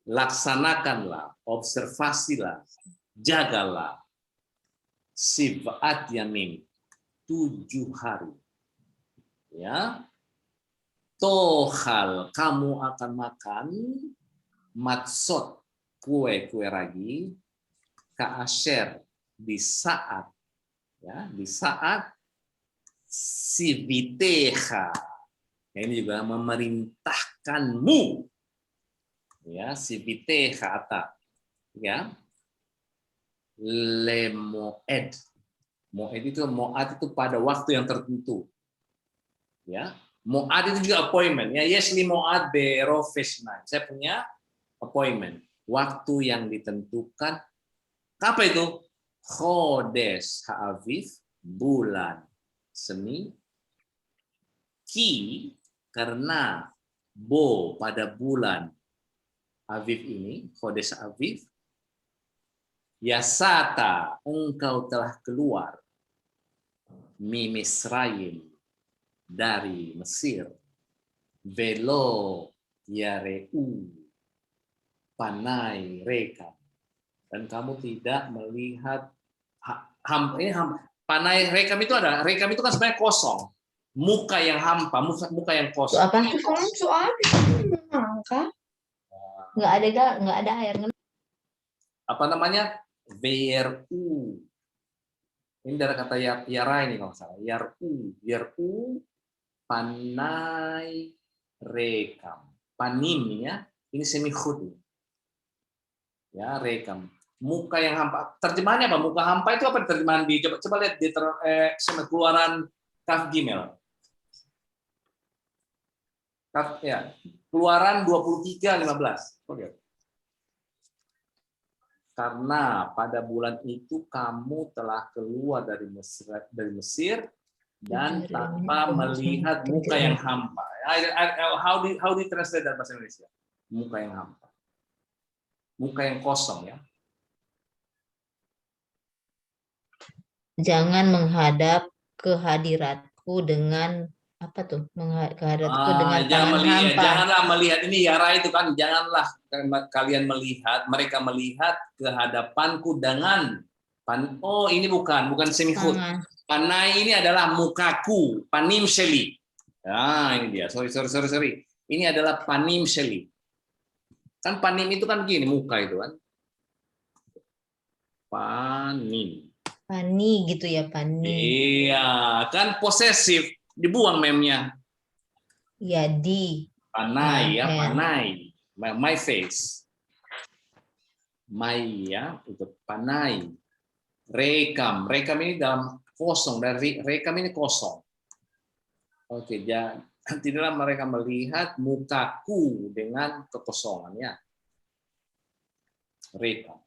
S1: Laksanakanlah, observasilah, jagalah. Sib'at yamim, 7 hari. Ya, tohal, kamu akan makan matsot, kue ragi, kaasher, di saat siviteha, ini juga memerintahkanmu, ya, siviteha ata, ya, lemoed, moed itu pada waktu yang tertentu. Ya, mo'ad itu juga appointment. Ya, yes li mo'ad berofesna. Saya punya appointment, waktu yang ditentukan. Apa itu? Khodes ha'aviv, bulan semi. Ki, karena bo pada bulan aviv ini, khodes ha'aviv. Yasata, engkau telah keluar. Mimisrayim, dari Mesir, velo yareu panai rekam, dan kamu tidak melihat panai rekam itu ada, rekam itu kan sebenarnya kosong, muka yang hampa, muka yang kosong.
S2: Apa? Soal nggak ada air.
S1: Apa namanya? VRU. Ini dari kata yara ini kalau salah. Yaru panai rekam. Panim ya. Ini semikhud. Ya, rekam. Muka yang hampa. Terjemahannya apa? Muka hampa itu apa terjemahan di coba lihat di Keluaran Kaf Gimel. Keluaran 23:15. Oke. Karena pada bulan itu kamu telah keluar dari Mesir dan tanpa melihat muka yang hampa. How do you translate dalam bahasa Indonesia? Muka yang hampa. Muka yang kosong ya.
S2: Jangan menghadap kehadiratku dengan apa tuh? Kehadiratku dengan tangan hampa.
S1: Janganlah melihat ini yara itu kan, janganlah kalian mereka melihat kehadapanku dengan ini bukan semikhut. Panai ini adalah mukaku, panim sheli. Ini dia. Sorry. Ini adalah panim sheli. Kan panim itu kan gini muka itu kan. Panim.
S2: Pani gitu ya, pani.
S1: Iya, kan posesif, dibuang memnya.
S2: Ya, di.
S1: Panai ya, panai. My face. My ya, itu panai. Rekam ini dalam kosong, dari rekam ini kosong. Oke, tidaklah mereka melihat mukaku dengan kekosongannya. Rekam.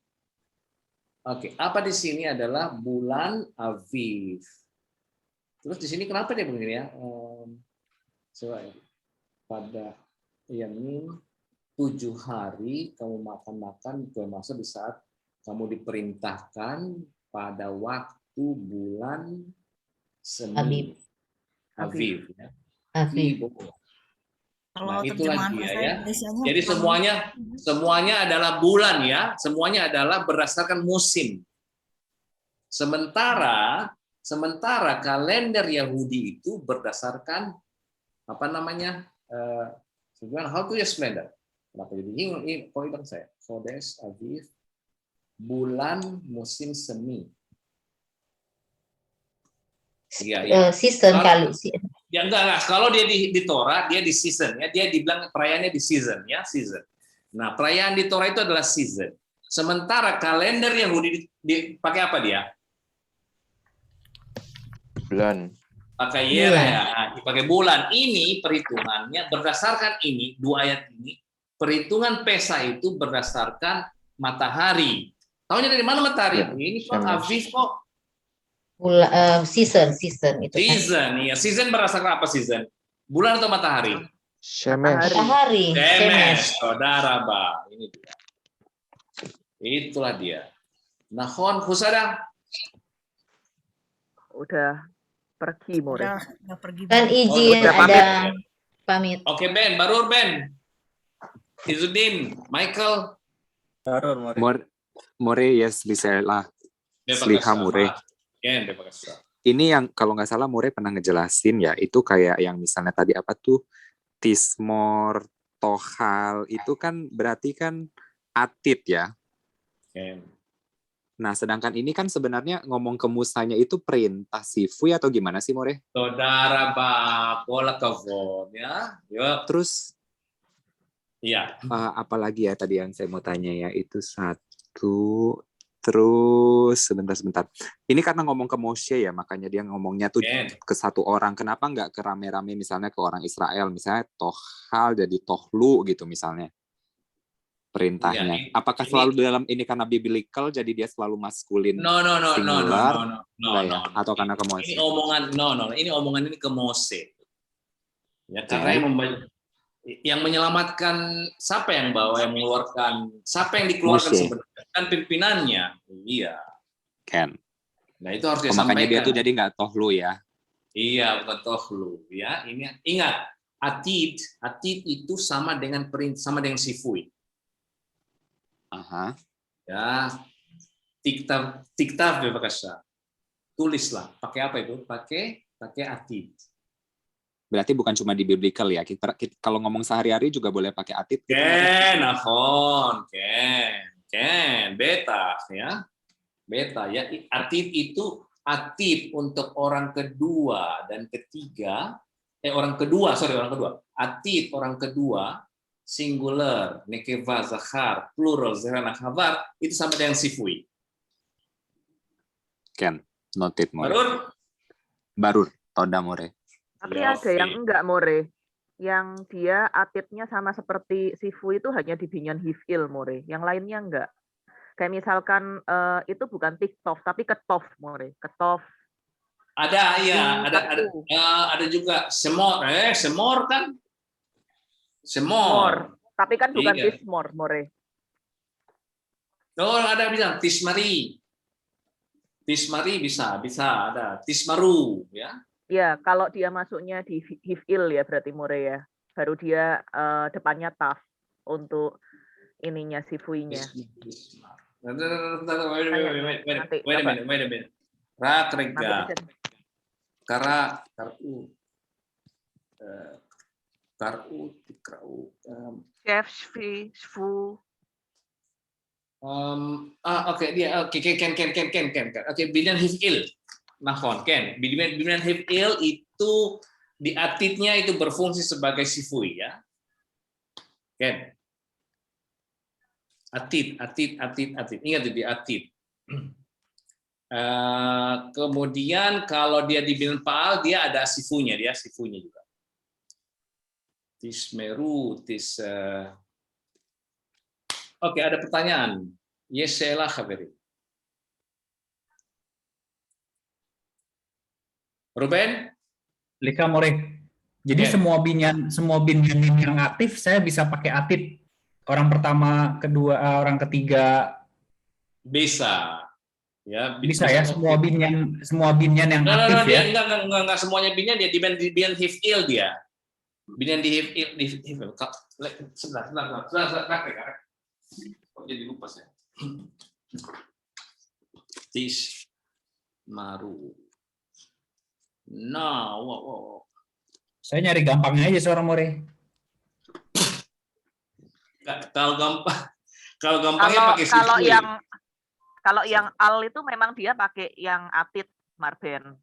S1: Oke, apa di sini adalah bulan Aviv. Terus di sini kenapa dia begini ya? Coba pada Yamin 7 hari kamu makan kue masuk di saat kamu diperintahkan pada waktu bulan semi Aviv. Ya.
S2: Aviv.
S1: Nah, itulah dia ya. Jadi semuanya adalah bulan ya. Semuanya adalah berdasarkan musim. Sementara kalender Yahudi itu berdasarkan apa namanya? How to explain that? Kenapa jadi ini kok hilang saya? Chodesh Aviv, bulan musim semi. Iya.
S2: Season kali.
S1: Ya enggak. Kalau dia di Torah dia di season ya. Dia dibilang perayaannya di season ya, season. Nah, perayaan di Torah itu adalah season. Sementara kalender Yahudi dipakai apa dia?
S11: Bulan.
S1: Pakai ya, dipakai bulan. Ini perhitungannya berdasarkan ini 2 ayat ini. Perhitungan Pesa itu berdasarkan matahari. Taunya dari mana matahari? Ini kok Aviv kok.
S2: Season itu kan.
S1: Season, ya. Season berdasarkan apa season? Bulan atau matahari?
S4: Shemesh.
S2: Matahari.
S1: Shemesh, saudara Ba. Ini dia. Itulah dia. Nahon, Husada.
S3: Udah pergi, more.
S9: Udah pergi.
S2: Kan izin
S1: udah
S2: ada pamit.
S1: Oke, Ben. Barur, Ben. Izudin, Michael.
S6: Barur, more.
S5: More, yes, Lisela. Sliha More.
S1: Ken, Depakasa.
S5: Ini yang kalau nggak salah More pernah ngejelasin ya, itu kayak yang misalnya tadi apa tuh, Tismor, Tohal, itu kan berarti kan atit ya.
S1: Ken.
S5: Nah, sedangkan ini kan sebenarnya ngomong ke Musanya itu perintah sifui atau gimana sih, More?
S1: Saudara Ba, pola kavon ya. Yuk.
S5: Terus,
S1: Iya.
S5: apalagi ya tadi yang saya mau tanya ya, itu satu, terus sebentar. Ini karena ngomong ke Moshe ya, makanya dia ngomongnya tuh
S1: Ken.
S5: ke satu orang. Kenapa nggak ke rame-rame misalnya ke orang Israel, misalnya Tohal jadi Tohlu gitu misalnya. Perintahnya.
S1: Iya,
S5: Apakah selalu dalam ini karena biblical jadi dia selalu maskulin
S1: No.
S5: singular? Enggak ya? Atau karena ke Mose?
S1: Ini omongan ini omongan ini ke Mose. Ya, karena yang menyelamatkan siapa yang bawa, yang mengeluarkan, siapa yang dikeluarkan
S5: Mose.
S1: sebenarnya kan pimpinannya. Iya.
S5: Ken.
S1: Nah, itu harus disampaikan.
S5: Makanya dia tuh jadi nggak Tohlu ya.
S1: Iya, bukan tohlu ya. Ini ingat, atid itu sama dengan sifui.
S5: Aha.
S1: Ya. Tiktav bebakasya. Tulislah. Pakai apa itu? Pakai atid.
S5: Berarti bukan cuma di biblical ya. Kalau ngomong sehari-hari juga boleh pakai atid.
S1: Ken, Afon, Ken, beta ya. Beta ya. Atid itu atid untuk orang kedua dan ketiga. Orang kedua. Atid orang kedua, singular, nekeva, zahar, plural, zahar, nakhavar, itu sama dengan sifui.
S5: Ken, noted More. Barur, Toda More.
S3: Tapi ada yang enggak, more. Yang dia atitnya sama seperti Sifu itu hanya di binyan hifil, more. Yang lainnya enggak. Kayak misalkan itu bukan tiktof, tapi ketof, more. Ketof.
S1: Ada, ya, ada juga semor kan? Semor.
S3: Tapi kan bukan
S1: Iya.
S3: tismor, more.
S1: Oh, ada bilang tismari. Tismari bisa ada. Tismaru, ya.
S3: Ya, kalau dia masuknya di hifil ya berarti, more ya. Baru dia depannya taf untuk ininya sifuinya.
S1: Wait a minute. Rakrega. Karu tikrau.
S3: Chef, Shfu.
S1: Oke, dia Ken. Oke, binyan hifil. Nahon, Ken. Binyan hifil itu di atitnya itu berfungsi sebagai sifui ya. Ken. Atid. Ingat di atid. Kemudian kalau dia di binyan paal dia ada sifunya juga. Tismeru, Oke, ada pertanyaan. Yeselah khabiri. Ruben?
S10: Lika More. Jadi semua binyan yang aktif saya bisa pakai atid. Orang pertama, kedua, orang ketiga
S1: Bisa. Ya,
S10: bisa ya semua binyan yang aktif ya.
S1: Enggak semuanya binyan dia di binyan hifil dia. Binyan di hifil. Sebentar. Kok jadi lupa saya. Tis maru. Nah, wow.
S10: Saya nyari gampangnya aja seorang More.
S1: Kalau gampangnya pakai sifui.
S3: Kalau yang al itu memang dia pakai yang atid, Marben.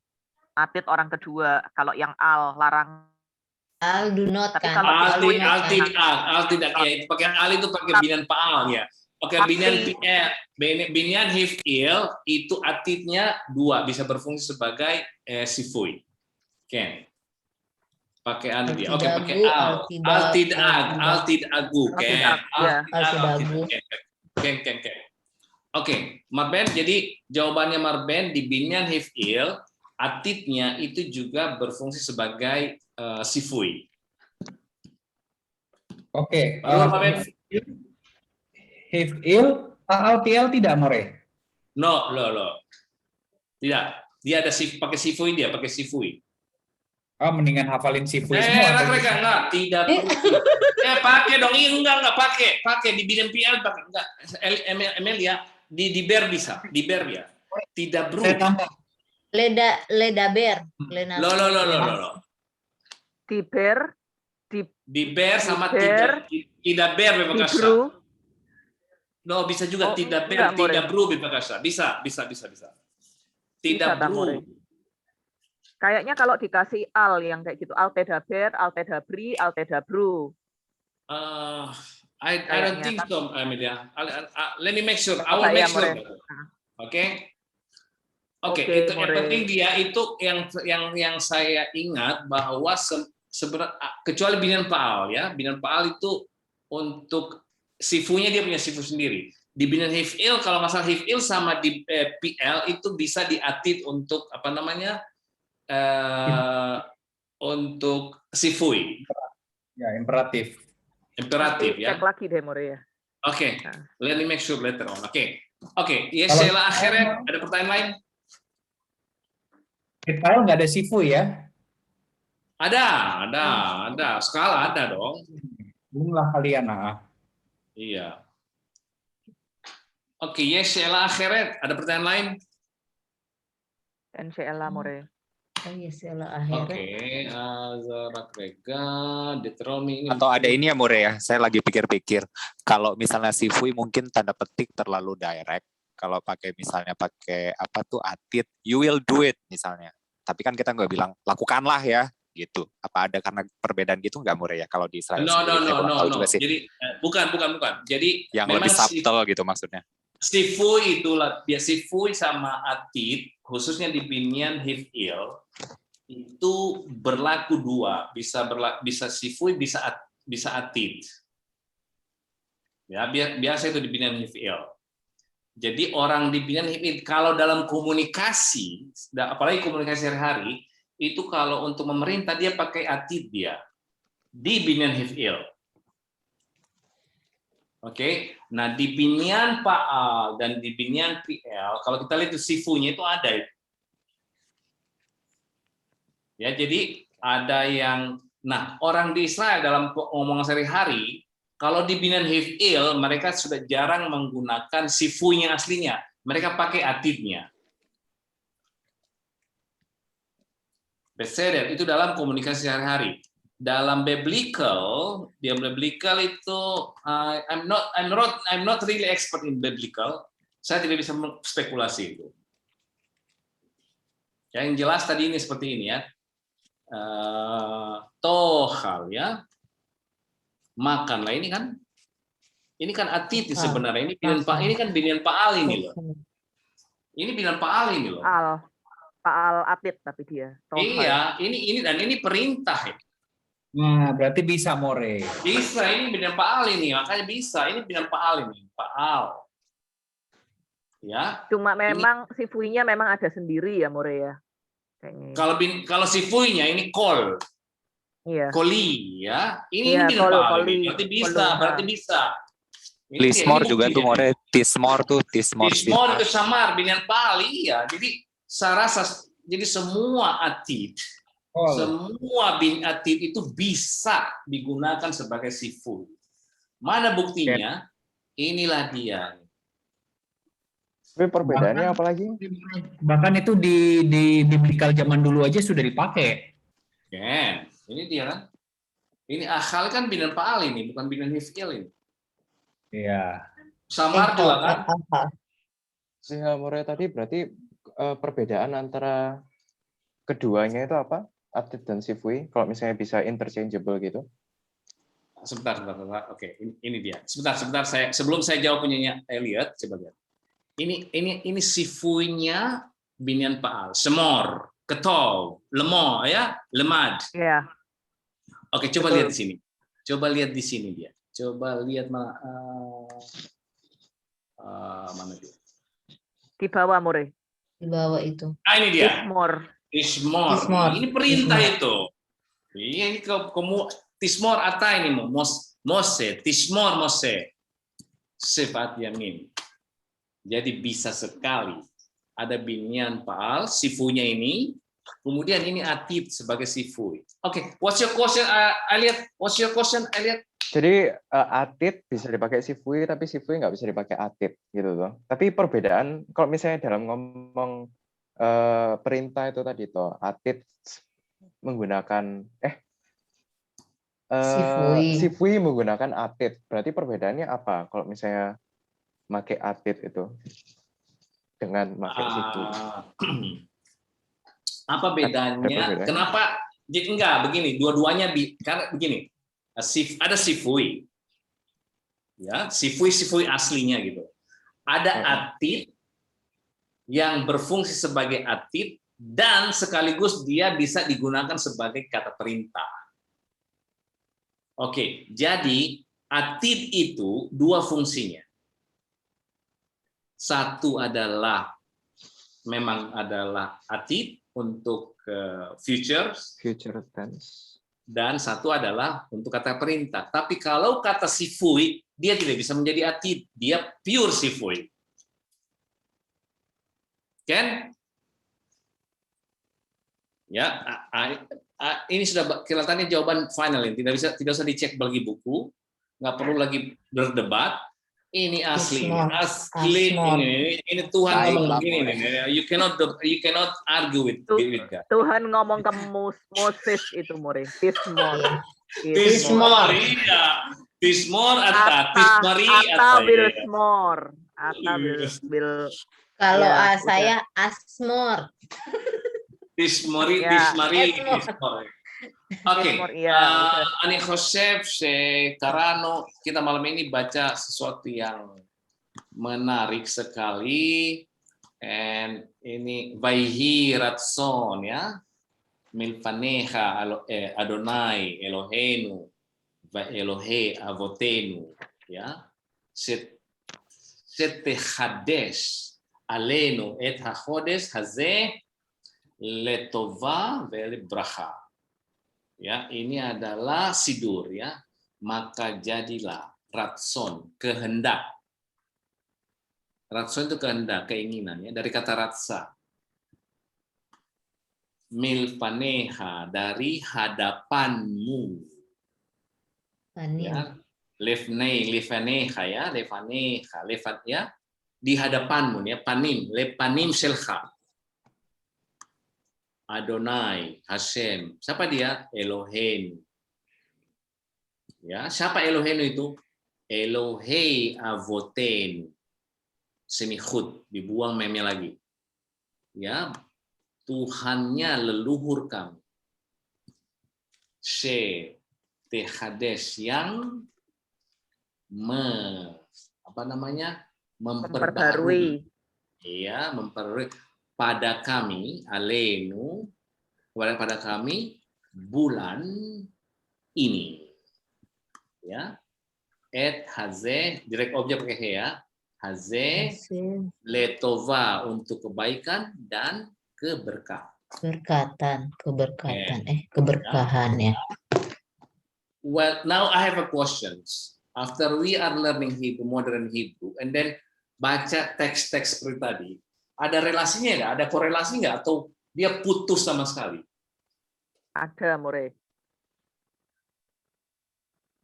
S3: Atid orang kedua. Kalau yang al larang.
S2: Al do not
S3: Tapi
S2: kan.
S3: kalau
S1: Al tidak ya, itu pakai al itu pakai binyan paal ya. Oke, binyan hifil itu atidnya 2 bisa berfungsi sebagai sifui. Ken. Pakai al dia. Oke, pakai al. Altidagu, Ken. Ken. Oke, Marben. Jadi jawabannya Marben di binyan hif'il, atidnya itu juga berfungsi sebagai sifui.
S10: Oke.
S1: Baru Marben.
S10: Hif'il, ta'al tiel tidak more.
S1: No. Tidak. Dia ada pakai sifui, pakai sifui.
S10: Oh, mendingan hafalin sifui semua.
S1: Enggak, tidak perlu. Pakai dong, enggak pakai di binyan PL pakai enggak. Emilia di ber bisa, di ber ya. Tidak bro.
S2: Ledaber.
S1: Lo. Di ber sama tidak ber Bipakasa. No, bisa juga tidak ber, tidak bro Bipakasa. Bisa. Tidak bro.
S3: Kayaknya kalau dikasih al yang kayak gitu, al tedaber, al tedabri, al tedabru.
S1: I don't think so, Amelia. Let me make sure. I will make sure. Oke. Itu yang penting dia itu yang saya ingat bahwa sebenarnya kecuali binyan pa'al ya, binyan pa'al itu untuk sifunya dia punya sifu sendiri. Di binyan hif'il kalau masalah hif'il sama di PL itu bisa diatid untuk apa namanya? Untuk sifui.
S10: Ya, imperatif
S3: Cek
S10: ya.
S3: lagi deh More ya.
S1: Oke. Let me make sure later on. Oke. Yesela akhirnya ada pertanyaan lain?
S10: Hif'il nggak ada sifui ya?
S1: Ada. Skala ada dong.
S10: Belumlah kalian
S1: Iya. Oke, Yesela akhirnya ada pertanyaan lain?
S3: NCLA More.
S1: Oke, Azarak Rega, Detromi.
S5: Atau ada ini ya More ya, saya lagi pikir-pikir. Kalau misalnya sifui mungkin tanda petik terlalu direct. Kalau misalnya pakai apa tuh atid, you will do it misalnya. Tapi kan kita nggak bilang lakukanlah ya, gitu. Apa ada karena perbedaan gitu nggak More ya kalau di Israel?
S1: No.
S5: Jadi
S1: bukan. Jadi
S5: yang lebih subtle gitu maksudnya.
S1: Sifui itulah dia sifui sama atid khususnya di binyan hif'il itu berlaku dua, bisa sifui bisa atid. Ya, biasa itu di binyan hif'il. Jadi orang di binyan hif'il kalau dalam komunikasi, apalagi komunikasi sehari-hari, itu kalau untuk memerintah dia pakai atid dia di binyan hif'il. Oke, nah di binyan pa'al dan di binyan PL, kalau kita lihat itu sifunya itu ada. Ya, jadi ada yang, nah orang di Israel dalam omongan sehari-hari, kalau di binyan hif'il mereka sudah jarang menggunakan sifunya aslinya, mereka pakai atidnya. Beseder itu dalam komunikasi sehari-hari. Dalam biblical itu I'm not really expert in biblical. Saya tidak bisa spekulasi itu. Yang jelas tadi ini seperti ini ya. Tohal ya. Makanlah ini kan atid sebenarnya. Ini kan binyan pa'al ini loh. Ini binyan pa'al ini loh.
S3: Pa'al atid tapi dia. Tohal.
S1: Iya, ini perintah ya.
S10: Nah, berarti bisa More.
S1: Bisa, ini binyan pa'al ini, makanya bisa. Ini binyan pa'al ini, pa'al. Ya.
S3: Cuma memang sifuinya memang ada sendiri ya More ya. Kayaknya.
S1: Kalau sifuinya ini kol.
S3: Iya.
S1: Koli ya. Ini binyan pa'al. Berarti bisa.
S5: Tismor juga tuh More, Tismor
S1: itu samar binyan pa'al iya. Jadi saya rasa jadi semua atid semua bin atid itu bisa digunakan sebagai sifui. Mana buktinya? Inilah dia.
S11: Tapi perbedaannya apa lagi?
S10: Bahkan itu di biblical zaman dulu aja sudah dipakai.
S1: Ken, ini dia kan. Ini akal kan binyan pa'al ini, bukan binyan hif'il ini.
S10: Iya.
S1: Samar juga kan.
S11: Sehingga More tadi berarti perbedaan antara keduanya itu apa? Atid dan sifui, kalau misalnya bisa interchangeable gitu.
S1: Sebentar. Oke, ini dia. Sebentar sebelum saya jawab punyanya Elliot, coba lihat. Ini sifuinya binyan pa'al, semor, ketol, lemo ya, lemad.
S3: Iya.
S1: Oke, coba lihat di sini. Coba lihat di sini dia. Coba lihat mana dia.
S3: Di bawah more.
S2: Di bawah itu.
S1: Ini dia.
S3: Tismor.
S1: Tismor. Ini perintah itu. Iya, ini kamu Tismor ata ini Mose, Tismor Mose. Sifat yamin. Jadi bisa sekali ada binyan Paal, sifunya ini, kemudian ini atid sebagai sifu. Oke, what's your question, Elliot? What's your question, Elliot?
S11: Jadi atid bisa dipakai sifui, tapi sifui nggak bisa dipakai atid gitu tuh. Tapi perbedaan kalau misalnya dalam ngomong perintah itu tadi toh, atid menggunakan sifui menggunakan atid. Berarti perbedaannya apa kalau misalnya pakai atid itu dengan pakai sifui?
S1: Apa bedanya? Kenapa? Jadi enggak begini, dua-duanya karena begini. Ada sifui, ya sifui aslinya gitu. Ada atid yang berfungsi sebagai atid dan sekaligus dia bisa digunakan sebagai kata perintah. Oke, jadi atid itu dua fungsinya. Satu adalah memang adalah atid untuk future
S11: tense.
S1: Dan satu adalah untuk kata perintah. Tapi kalau kata sifui, dia tidak bisa menjadi atid. Dia pure sifui. Kan? Ya, ini sudah kelihatannya jawaban final. Tidak usah dicek bagi buku. Nggak perlu lagi berdebat. Ini asli, ini Tuhan ngomong begini. You cannot argue with God.
S3: Tuhan ngomong ke Moses itu more. Tismor.
S1: Tismor, iya. Tismor atau Tismari
S3: atau Bilsmor. Atau Bil.
S2: Kalau saya Asmor.
S1: Tismori, Tismari, Tismor. Oke, Ani Joseph, Karano, kita malam ini baca sesuatu yang menarik sekali. And ini Vaihi Ratson ya, Milfaneha Adonai Elohenu, Elohe Avotenu ya, Sete Hades Alenu et Hachodes Haze Letova Veli Bracha. Ya, ini adalah sidur ya. Maka jadilah ratson, kehendak. Ratson itu kehendak, keinginan ya, dari kata ratsa. Milfaneha, dari hadapanmu. Ya. Lefaneha ya, lefaneha, lefat ya, di hadapanmu ya, panim, lepanim selha. Adonai, Hashem. Siapa dia? Elohim. Ya, siapa Elohim itu? Elohe Avoten. Semikhut, dibuang memnya lagi. Ya, Tuhannya leluhur kami. She Tehades yang memperbarui. Iya, memperbarui pada kami, alenu, kepada kami bulan ini. Ya. Et haze, direct objek pakai he ya. Haze letova untuk kebaikan dan keberkahan.
S2: Keberkahan ya.
S1: Well, now I have a questions. After we are learning Hebrew, modern Hebrew, and then baca teks-teks seperti tadi, ada relasinya nggak? Ada korelasi nggak? Atau dia putus sama sekali?
S3: Ada, More.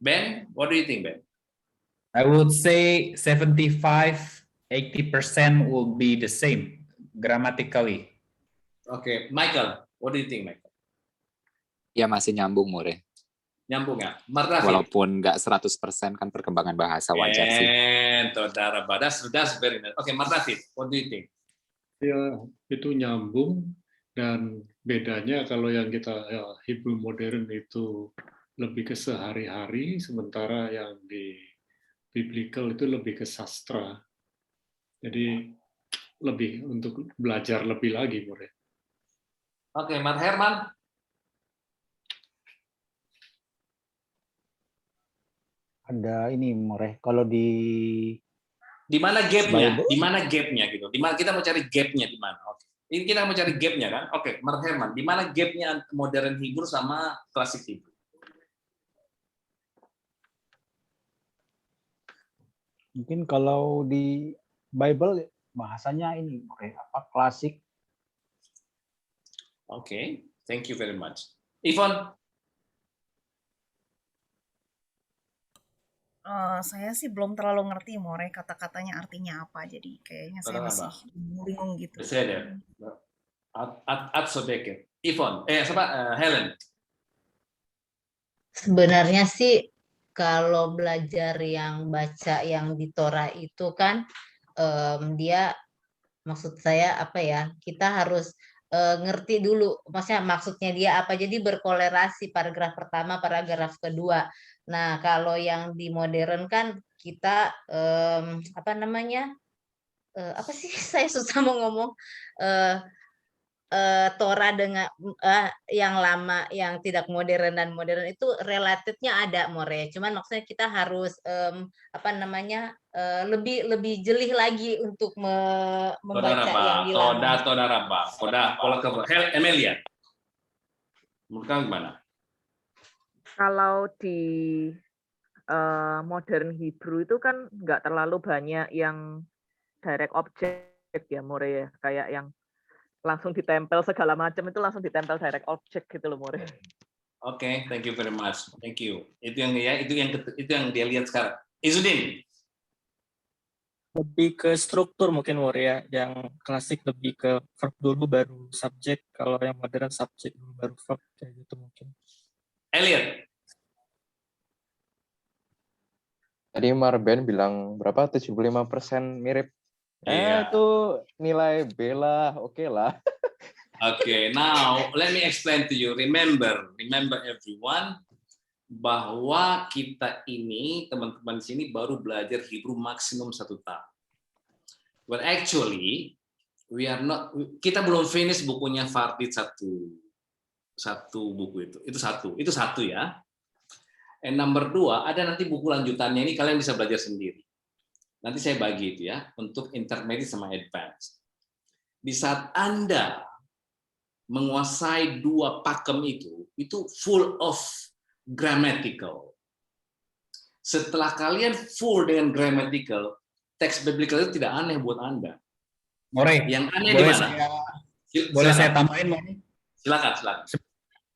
S1: Ben, what do you think, Ben?
S10: I would say 75-80% will be the same grammatically.
S1: Okay, Michael, what do you think, Michael?
S5: Ya masih nyambung, More.
S1: Nyambung nggak? Mardafi?
S5: Walaupun nggak 100% kan perkembangan bahasa wajar sih.
S1: That's very nice. Okay, Mardafi, what do you think?
S7: Ya, itu nyambung, dan bedanya kalau yang kita Hebrew modern itu lebih ke sehari-hari, sementara yang di biblical itu lebih ke sastra. Jadi lebih untuk belajar lebih lagi, More.
S1: Oke, Mas Herman.
S8: Ada ini, More. Kalau di
S1: Di mana gapnya? Di mana gapnya gitu? Di mana kita mau cari gapnya di mana? Oke. Ini kita mau cari gapnya kan? Oke, Mark Herman, di mana gapnya modern Hebrew sama klasik Hebrew?
S8: Mungkin kalau di Bible bahasanya ini klasik.
S1: Oke, thank you very much. Ivan?
S9: Saya sih belum terlalu ngerti More kata-katanya artinya apa, jadi kayaknya saya masih bingung gitu.
S1: Beseder. Atsobeke. Ivan, Helen.
S2: Sebenarnya sih kalau belajar yang baca yang di Torah itu kan dia, maksud saya apa ya, kita harus ngerti dulu maksudnya dia apa, jadi berkolerasi paragraf pertama, paragraf kedua. Nah kalau yang di modern kan kita apa namanya, apa sih saya susah mau ngomong, Torah dengan yang lama, yang tidak modern dan modern itu relatifnya ada More. Cuman maksudnya kita harus apa namanya, lebih jeli lagi untuk membaca yang di lama.
S1: Emilia, menurut kamu gimana?
S3: Kalau di modern Hebrew itu kan nggak terlalu banyak yang direct object ya More ya, kayak yang langsung ditempel segala macam itu langsung ditempel direct object gitu loh More.
S1: Oke, thank you very much. Thank you. Itu yang dia lihat sekarang. Izudin.
S6: Lebih ke struktur mungkin More ya. Yang klasik lebih ke verb dulu baru subjek, kalau yang modern subjek dulu baru verb, kayak gitu mungkin.
S1: Elliot.
S11: Tadi Marben bilang berapa? 75% mirip. Itu nilai B lah, oke lah.
S1: Okay, now let me explain to you. Remember everyone, bahwa kita ini, teman-teman di sini baru belajar Hebrew maksimum 1 tahun. Well, actually, kita belum finish bukunya Fardit satu buku itu. Itu satu ya. And number 2, ada nanti buku lanjutannya, ini kalian bisa belajar sendiri. Nanti saya bagi itu ya, untuk intermediate sama advanced. Di saat Anda menguasai 2 pakem itu full of grammatical. Setelah kalian full dengan grammatical, teks biblical itu tidak aneh buat Anda.
S10: More,
S1: yang aneh di mana?
S10: Boleh saya tambahin, More?
S1: Silakan.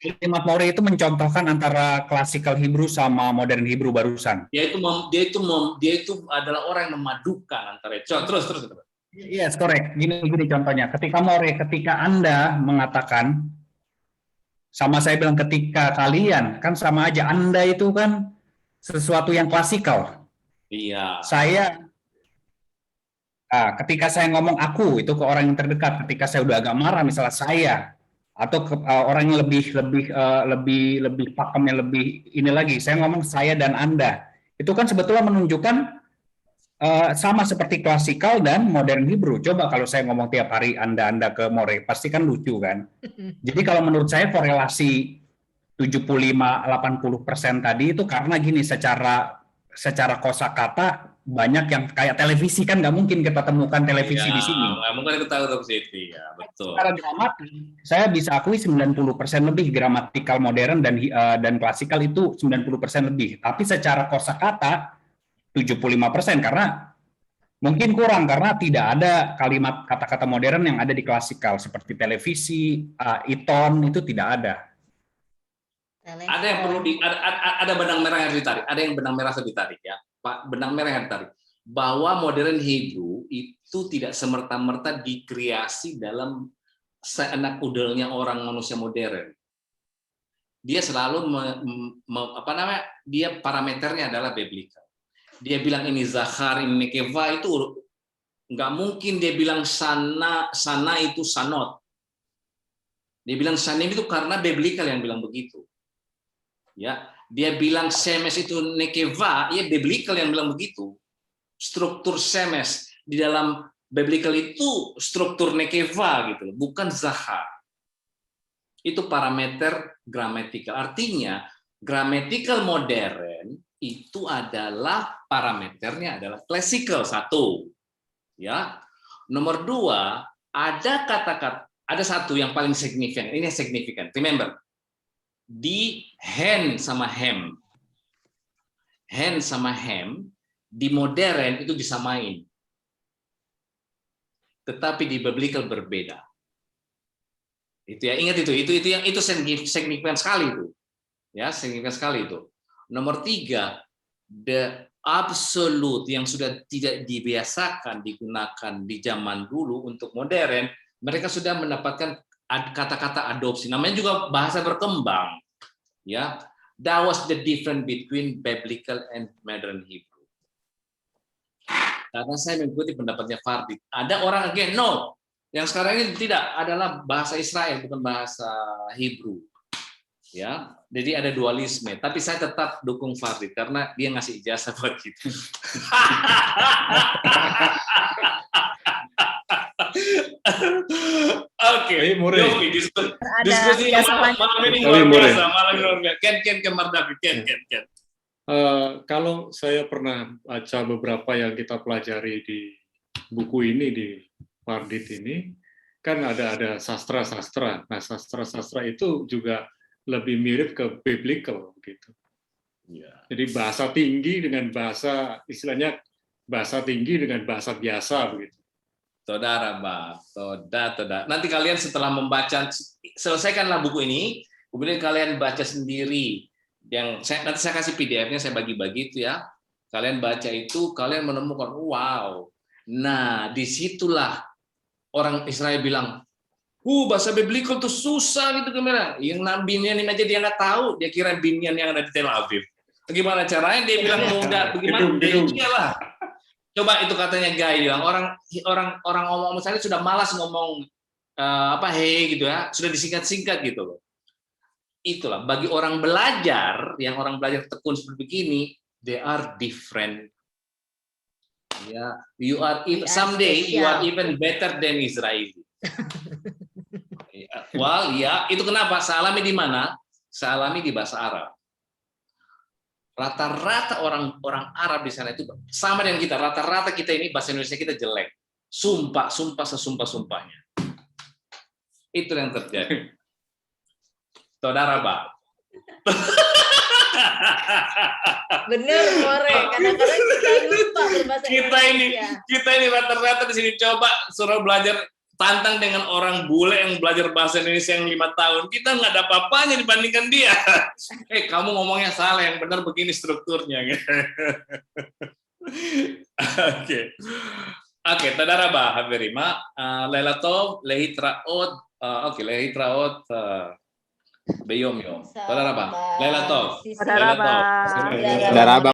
S10: Kalimat More itu mencontohkan antara classical Hebrew sama modern Hebrew barusan.
S1: Dia itu adalah orang yang memadukan antara itu. Terus.
S10: Yes, correct. Gini contohnya. Ketika Anda mengatakan, sama saya bilang ketika kalian, kan sama aja. Anda itu kan sesuatu yang klasikal.
S1: Iya.
S10: Ketika saya ngomong aku, itu ke orang yang terdekat. Ketika saya udah agak marah, misalnya saya, atau ke orang yang lebih pakemnya lebih ini lagi, saya ngomong saya dan Anda. Itu kan sebetulnya menunjukkan sama seperti klasikal dan modern Hebrew. Coba kalau saya ngomong tiap hari Anda ke More, pasti kan lucu kan. Jadi kalau menurut saya korelasi 75-80% tadi itu karena gini, secara kosakata banyak yang kayak televisi, kan nggak mungkin kita temukan televisi di sini.
S1: Nggak mungkin kita tahu televisi, ya betul.
S10: Secara gramatik, saya bisa akui 90% lebih gramatikal modern dan klasikal itu 90% lebih. Tapi secara kosakata 75%, karena mungkin kurang karena tidak ada kalimat kata-kata modern yang ada di klasikal seperti televisi, iton itu tidak ada.
S1: Ada yang perlu ada benang merah yang harus ditarik. Ada yang benang merah harus ditarik ya. Pak, benang merah yang ditarik. Bahwa modern Hebrew itu tidak semerta-merta dikreasi dalam seenak udelnya orang manusia modern. Dia selalu dia parameternya adalah biblical. Dia bilang ini zahar, ini nekeva, itu nggak mungkin dia bilang sana itu sanot. Dia bilang sanim itu karena biblical yang bilang begitu. Ya, dia bilang semes itu nekeva, ya biblical yang bilang begitu. Struktur semes di dalam biblical itu struktur nekeva gitu, bukan zahar. Itu parameter gramatikal. Artinya gramatikal modern itu adalah parameternya adalah classical, satu. Ya. Nomor 2, ada kata-kata, ada satu yang paling signifikan. Ini signifikan. Remember, di hand sama hem. Hand sama hem di modern itu disamain. Tetapi di biblical berbeda. Itu ya, ingat itu signifikan sekali itu. Ya, signifikan sekali itu. Nomor 3, the absolute yang sudah tidak dibiasakan digunakan di zaman dulu untuk modern, mereka sudah mendapatkan kata-kata adopsi. Namanya juga bahasa berkembang. Ya, that was the difference between biblical and modern Hebrew. Karena saya mengikuti pendapatnya Fardit. Ada orang again, no. Yang sekarang ini tidak, adalah bahasa Israel, bukan bahasa Hebrew. Ya, jadi ada dualisme. Tapi saya tetap dukung Fardit karena dia ngasih ijazah buat kita. Oke, Yofi, diskusi malam ini luar biasa. Ken Mardavi, Ken.
S7: Kalau saya pernah baca beberapa yang kita pelajari di buku ini, di Fardit ini, kan ada sastra-sastra. Nah, sastra-sastra itu juga lebih mirip ke biblical gitu.
S1: Ya.
S7: Jadi bahasa tinggi dengan bahasa, istilahnya bahasa tinggi dengan bahasa biasa begitu.
S1: Saudara, Mbak. Toda. Nanti kalian setelah membaca, selesaikanlah buku ini, kemudian kalian baca sendiri. Nanti saya kasih PDF-nya, saya bagi-bagi itu ya. Kalian baca itu, kalian menemukan, wow. Nah, disitulah orang Israel bilang, bahasa biblical tuh susah gitu gimana? Yang Binyamin aja dia nggak tahu, dia kira Binyamin yang ada di Tel Aviv. Bagaimana caranya dia bilang mudah, bagaimana? Iyalah. Coba itu katanya Guy bilang orang ngomong misalnya sudah malas ngomong hey gitu ya, sudah disingkat-singkat gitu loh. Itulah bagi orang belajar, yang orang belajar tekun seperti begini, they are different. Ya, you are someday you are even better than Israeli. Well, ya, itu kenapa? Saya alami di mana? Saya alami di bahasa Arab. Rata-rata orang Arab di sana itu sama dengan kita. Rata-rata kita ini bahasa Indonesia kita jelek. Sumpah sesumpah-sumpahnya. Itu yang terjadi. Saudara, Pak.
S2: Bener, More. Kadang-kadang kita lupa berbahasa Indonesia.
S1: Kita ini rata-rata di sini coba suruh belajar, tantang dengan orang bule yang belajar bahasa Indonesia yang 5 tahun. Kita nggak ada apa-apanya dibandingkan dia. Kamu ngomongnya salah, yang benar begini strukturnya. Oke, Tadara Ba, Haverima. Laila Tov, Lehitraot. Lehitraot. Beyom. Tadara Ba. Laila Tov.
S3: Tadara Ba.
S5: Tadara Ba.